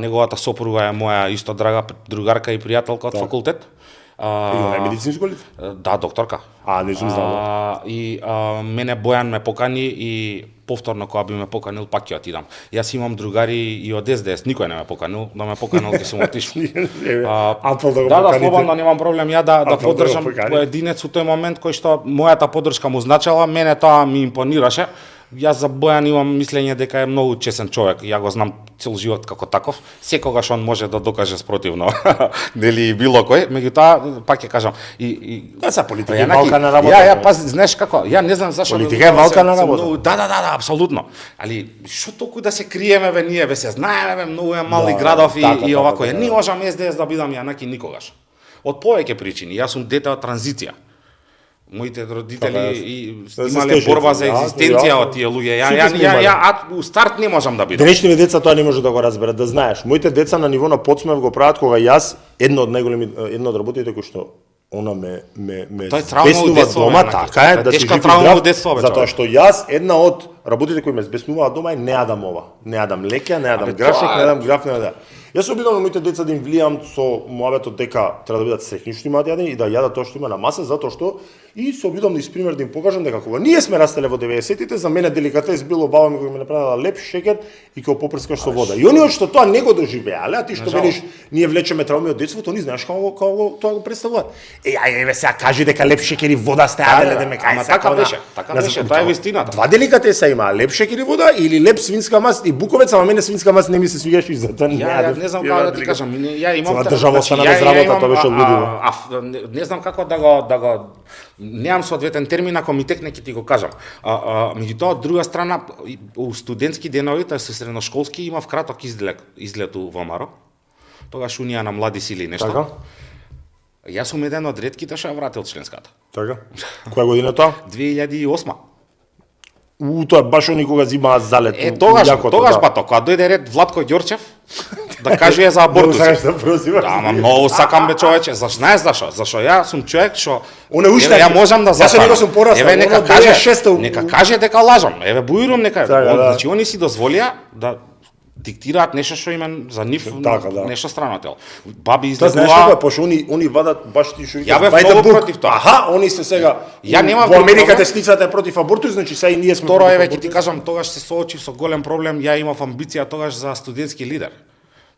Неговата сопруга е моја исто драга другарка и пријателка од факултет. Има медицинско лице? Да, докторка. Не сум знал. И мене Бојан ме покани и повторно кога би ме поканил пак ќе отидам. Јас имам другари и од СДС, никој не ме поканил, да ме поканил ќе сум отишол. Да, слободно, немам проблем ја да поддржам поединец у тој момент кој што мојата поддршка му значела, мене тоа ми импонираше. Јас за Бојан имам мислење дека е многу чесен човек, ја го знам цел живот како таков, секогаш он може да докаже спротивно, нели било кој, меѓутоа пак ќе кажам и да се политика валка на работа. Ја пази, знаеш како, ја не знам зашто политика е валка на работа. Да, апсолутно. Али што толку да се криеме бе ние, бе се знаеме бе многу мали градов и овако, не можам СДС да бидам јанаки никогаш. Од повеќе причини, јас сум дете од транзиција. Моите родители имале борба за екзистенција од тие луѓе. Ја у старт не можам да бидам. Денешните деца тоа не може да го разберат, да знаеш. Моите деца на ниво на подсмев го прават кога јас едно од работите кои што она ме збеснува дома, така е, да се живи здрав, затоа што јас една од работите кои ме збеснуваат дома е не јадам ова. Не јадам леќа, не јадам грашек, не јадам граф, не јадам. Јас обидам на моите деца да им влијам со муабетот дека треба да бидат среќни што имаат јадење и да јадат тоа што има на маса, затоа што и се обидам да испример да им покажам дека кога ние сме растеле во 90-тите, за мене деликатес било баба ми која ми направила леп шеќер и кој попрскаш со вода. И оние што тоа не го доживеале, а ти што велиш ние влечеме трауми од детството, они знаеш како тоа го представуваат. Еве сега кажи дека леп шеќер и вода сте јаделе да ме кај. Ама така беше, тоа е вистината. Два деликатеса има, леп шеќер и вода или леп свинска мас и буковец, ама мене свинска мас не ми се свигаше и затоа не знам како да ти кажам, ја имам држава остана без работа, тоа беше лудиво. Не знам како да го немам соодветен термин, ако ми текне ќе ти го кажам. Меѓутоа од друга страна у студентски денови, тоа се средношколски, имав краток излет у ВМРО. тогаш Унија на млади сили нешто. Така. Јас сум еден од ретките што ја вратил членската. Така. Која година е тоа? 2008. Тоа баш они кога зимаат залет. Тогаш да. бато, кога дојде ред Владко Ѓорчев да каже за абортус. Да прозиваш. Да, ама многу сакам бе човече. Знаеш зашо? Зашо ја сум човек што ја можам да застанам. Јас него сум пораснал. Еве нека каже дека лажам. Еве буирум нека. Значи они си дозволија да диктираат нешто што има за нив нешто странотел. Баби излегува. Знаеш како пошто они вадат баш ти што ја бев многу против тоа. Аха, они се сега. Ја немам во Америка десницата е против абортус, значи сега и ние сме. Второ еве ќе ти кажам, тогаш се соочив со голем проблем, ја имав амбиција тогаш за студентски лидер.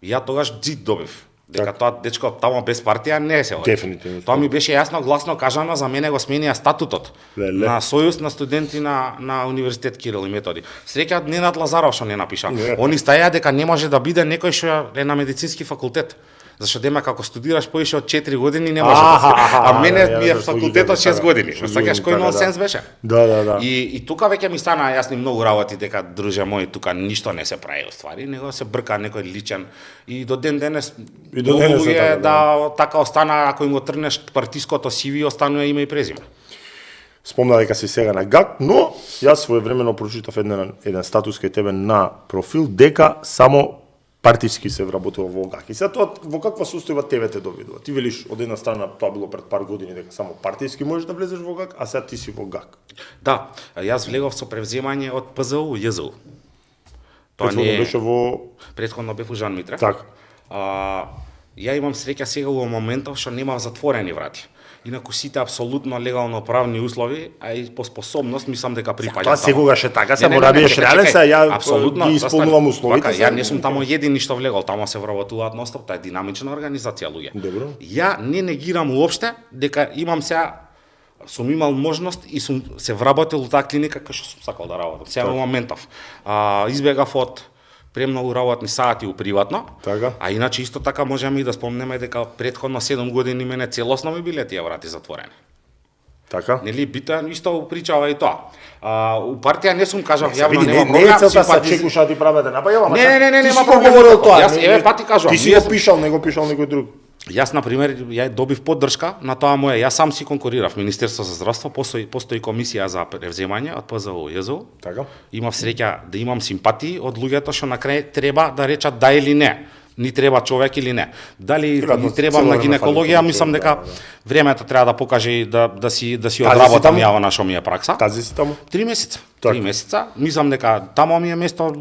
Ја тогаш џит добив. Дека тоа дечко тамо без партија не се оди. Дефинитивно. Тоа ми беше јасно гласно кажано, за мене го сменија статутот на Сојуз на студенти на Универзитет Кирил и Методи. Среќа Ненад Лазаров што не напиша. Они стаја дека не може да биде некој што е на медицински факултет. Зашто дема како студираш поише од 4 години не може да се. А мене ми е факултетот 6 години. Сакаш кој нонсенс беше? Да. И тука веќе ми стана јасни многу работи дека друже мој тука ништо не се прави уствари, него се брка некој личен и до ден денес е да така остана ако им го трнеш партиското CV останува име и презиме. Спомна дека си сега на ГАК, но јас своевремено прочитав еден статус кај тебе на профил дека само партиски се вработува во ГАК. И сега тоа во каква состојба тебе те доведува? Ти велиш од една страна тоа било пред пар години дека само партиски можеш да влезеш во ГАК, а сега ти си во ГАК. Да, јас влегов со превземање од ПЗУ ЈЗУ. Тоа не беше во претходно бев у Жан Митрев. Така. Ја имам среќа сега во моментов што немав затворени врати. Инаку сите апсолутно легално правни услови, а и по способност мислам дека припаѓа. Тоа секогаш е така, се мора да биеш реален, се ја ги исполнувам условите. Ја не сум тамо едини што влегол, тамо се вработуваат ностоп, тоа е динамична организација луѓе. Добро. Ја не негирам уопште дека имам сега сум имал можност и сум се вработил у таа клиника кај што сум сакал да работам. Сега во моментов избегав од премногу работни сати у приватно. Така. А иначе исто така можеме и да спомнеме дека претходно 7 години мене целосно ми биле тие врати затворени. Така. Нели бита исто причава и тоа. У партија не сум кажав јавно нема проблем. Не целта се чекуша да ти правите напаѓава. Не, нема проблем тоа. Јас еве пати кажувам. Ти си го пишал, не го пишал некој друг. Јас на пример ја добив поддршка на тоа моја. Јас сам си конкурирав Министерство за здравство, постои комисија за превземање од ПЗУ ЈЗУ. Така. Имав среќа да имам симпатии од луѓето што на крај треба да речат да или не. Ни треба човек или не. Дали ни треба на гинекологија, мислам дека времето треба да покаже и да си одработам ја на што ми е пракса. Тази си таму? 3 месеца. 3 месеца. Мислам дека таму ми е место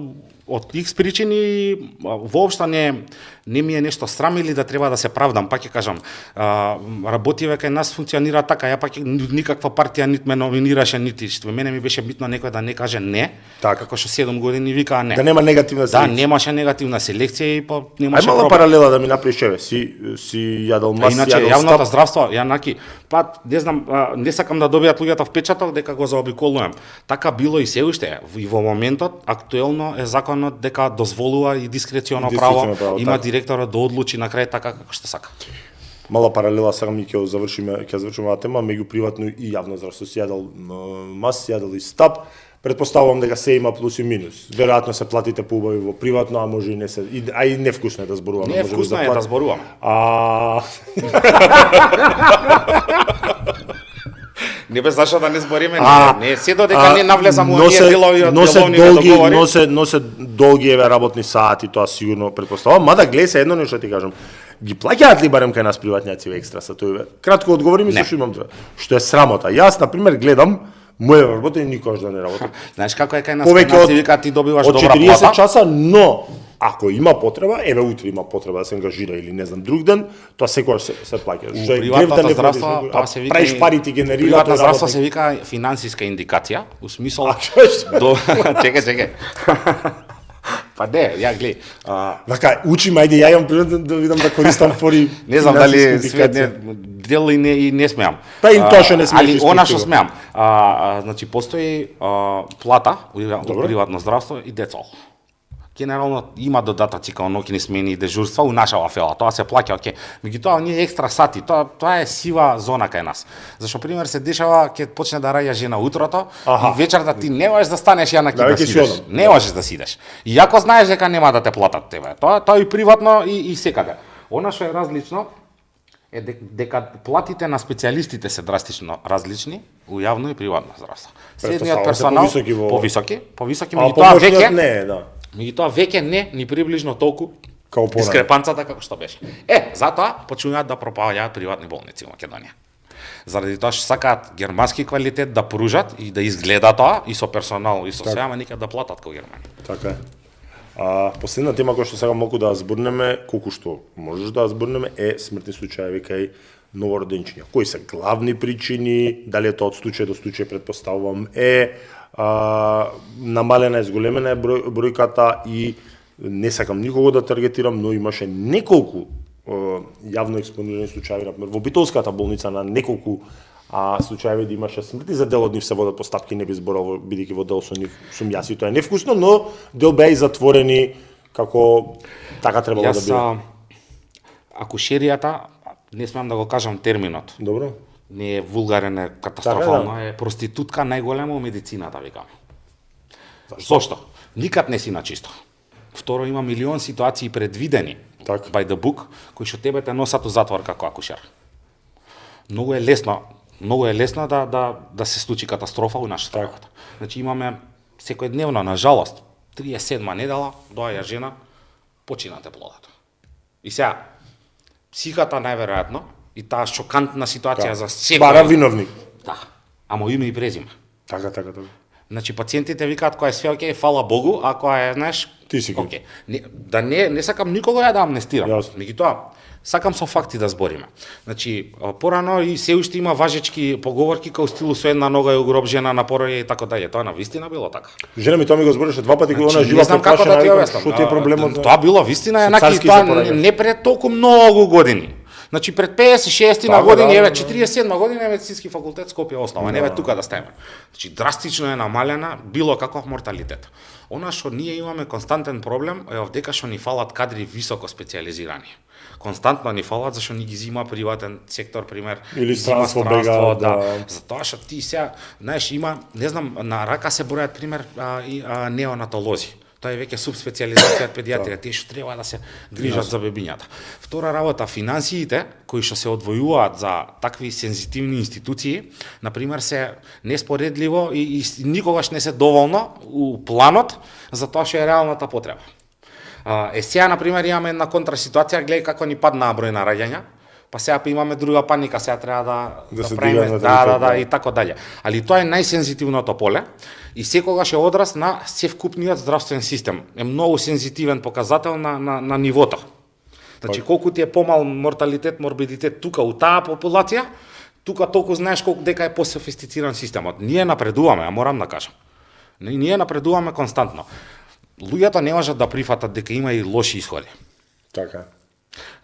од X причини, воопшто не ми е нешто срам или да треба да се правдам, пак ќе кажам. Работиве кај нас функционира така, ја пак никаква партија нит ме номинираше, нити што мене ми беше битно некој да не каже не, така. Како што 7 години викаа не. Да нема негативна селекција. Да, немаше негативна селекција и немаше проблем. Ај мала паралела да ми направиш еве, си јадел мас, иначе јавното здравство, јанаки, не знам, не сакам да добијат луѓето впечаток дека го заобиколувам. Така било и се уште и во моментот актуелно е законот дека дозволува и дискреционо право, има директорот да одлучи на крај така како што сака. Мала паралела сега ми ќе завршиме оваа тема меѓу приватно и јавно здравство. Си јадел мас, јадел и стап. Предпоставувам дека се има плюс и минус. Веројатно се платите поубави во приватно, а може и не се, а и невкусно е да зборуваме. Невкусно е да зборуваме. Не бе зашо да не збориме, не се додека не навлезам во оние делови од деловни договори. Носе долги еве работни сати, тоа сигурно предпоставувам, мада гледај се едно нешто ти кажам. Ги плаќаат ли барем кај нас приватњаци екстра са тој? Кратко одговори ми се што имам тоа. Што е срамота. Јас на пример гледам моје работи никогаш да не работам. Знаеш како е кај нас вика ти добиваш добра плата. Од 40 часа, но ако има потреба, еве утре има потреба да се ангажира или не знам друг ден, тоа секогаш се плаќа. Што е приватното здравство, тоа се вика праиш пари ти генерира. Приватно здравство се вика финансиска индикација, у смисол чекај. Па не, ја гледај. Вака, учим, ајде, ја имам прилика да видам да користам фори. Не знам дали свет дел и не смеам. Па и тоа што не смееш. Али она што смеам. Значи постои плата во приватно здравство и децол. Генерално има додатоци као ноќни смени и дежурства у наша афела, тоа се плаќа, оке. Меѓутоа оние екстра сати, тоа е сива зона кај нас. Зашто пример се дешава ќе почне да раѓа жена утрото и вечерта ти не можеш да станеш јанаки да сидиш. Не можеш да сидиш. Иако знаеш дека нема да те платат тебе. Тоа и приватно и секаде. Она што е различно е дека платите на специјалистите се драстично различни у јавно и приватно здравство. Средниот персонал повисоки, меѓутоа веќе не, да. Меѓутоа веќе не ни приближно толку Као порано. дискрепанцата како што беше. Затоа почнуваат да пропаѓаат приватни болници во Македонија. Заради тоа што сакаат германски квалитет да пружат и да изгледа тоа и со персонал и со све, ама никад да платат како Германија. Така е. Последна тема која што сега малку да ја зборнеме, колку што можеш да ја зборнеме, е смртни случаи кај новороденчиња. Кои се главни причини, дали е тоа од случај до случај, претпоставувам, намалена е, зголемена е бројката и не сакам никого да таргетирам, но имаше неколку јавно експонирани случаи, например, во Битолската болница на неколку случаи да имаше смрти, за дел од нив се водат постапки, не би зборал, бидејќи во дел со нив сум јас и тоа е невкусно, но дел беа и затворени како така требало да биде. Акушеријата, не смеам да го кажам терминот. Добро. Не е вулгарен, е катастрофално, е проститутка најголема во медицината, викам. Зошто? Никад не си на чисто. Второ, има милион ситуации предвидени by the book, кои што тебе те носат у затвор како акушер. Многу е лесно да се случи катастрофа у нашата работа. Значи имаме секојдневно, на жалост, 37 недела, доаѓа жена, починате плодот. И сега, психата најверојатно, и таа шокантна ситуација за секој... Бара виновник. Да, ама име и презиме. Така. Значи пациентите викаат која е све окей, фала Богу, а која е, знаеш, ти си окей. Не сакам никого ја да амнестирам. Меѓутоа, сакам со факти да збориме. Значи, порано и се уште има важечки поговорки као стилу со една нога е у гроб, жена на пороѓај и така далje. Тоа на вистина било така. Жена ми тоа ми го збореше два пати кога она жива не знам како да ти објаснам. Што ти е проблемот? Тоа било вистина, еднакви тоа не пред толку многу години. Значи пред 50-60 на години, 47 година медицински факултет Скопје основа, не тука да стаеме. Значи драстично е намалена било каков морталитет. Она што ние имаме константен проблем е дека што ни фалат кадри високо специјализирани. Константно ни фалат зашто ни ги зима приватен сектор, пример, или странство бега, затоа што ти сега, знаеш, има, не знам, на рака се бројат пример неонатолози. Тоа е веќе субспецијализација од педиатрија, тие што треба да се грижат за бебињата. Втора работа, финансиите кои што се одвојуваат за такви сензитивни институции, на пример се неспоредливо и никогаш не се доволно у планот за тоа што е реалната потреба. Сега на пример имаме една контраситуација, гледај како ни паднаа број на раѓања. Па сега имаме друга паника, сега треба да правиме, и така дале. Али тоа е најсензитивното поле и секогаш е одраз на севкупниот здравствен систем. Е многу сензитивен показател на нивото. Значи колку ти е помал морталитет, морбидитет тука у таа популација, тука толку знаеш колку дека е пософистициран системот. Ние напредуваме, а морам да кажам. Ние напредуваме константно. Луѓето не можат да прифатат дека има и лоши исходи. Така.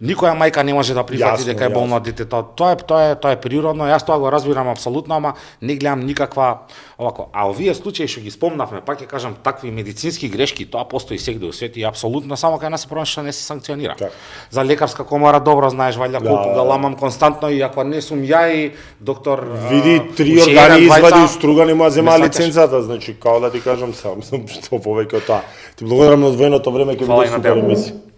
Никоја мајка не може да прифати дека е болно детето. Тоа е природно, јас тоа го разбирам апсолутно, ама не гледам никаква овако. А овие случаи што ги спомнавме, пак ќе кажам, такви медицински грешки, тоа постои сегде у свет и апсолутно само кај нас е проблем што не се санкционира. За лекарска комора добро знаеш валја колку го ламам константно и ако не сум ја и доктор види 3 органи извади струга не му зема лиценцата, значи као да ти кажам сам што повеќе од тоа. Ти благодарам на одвоеното време, ќе бидеш супер емисија.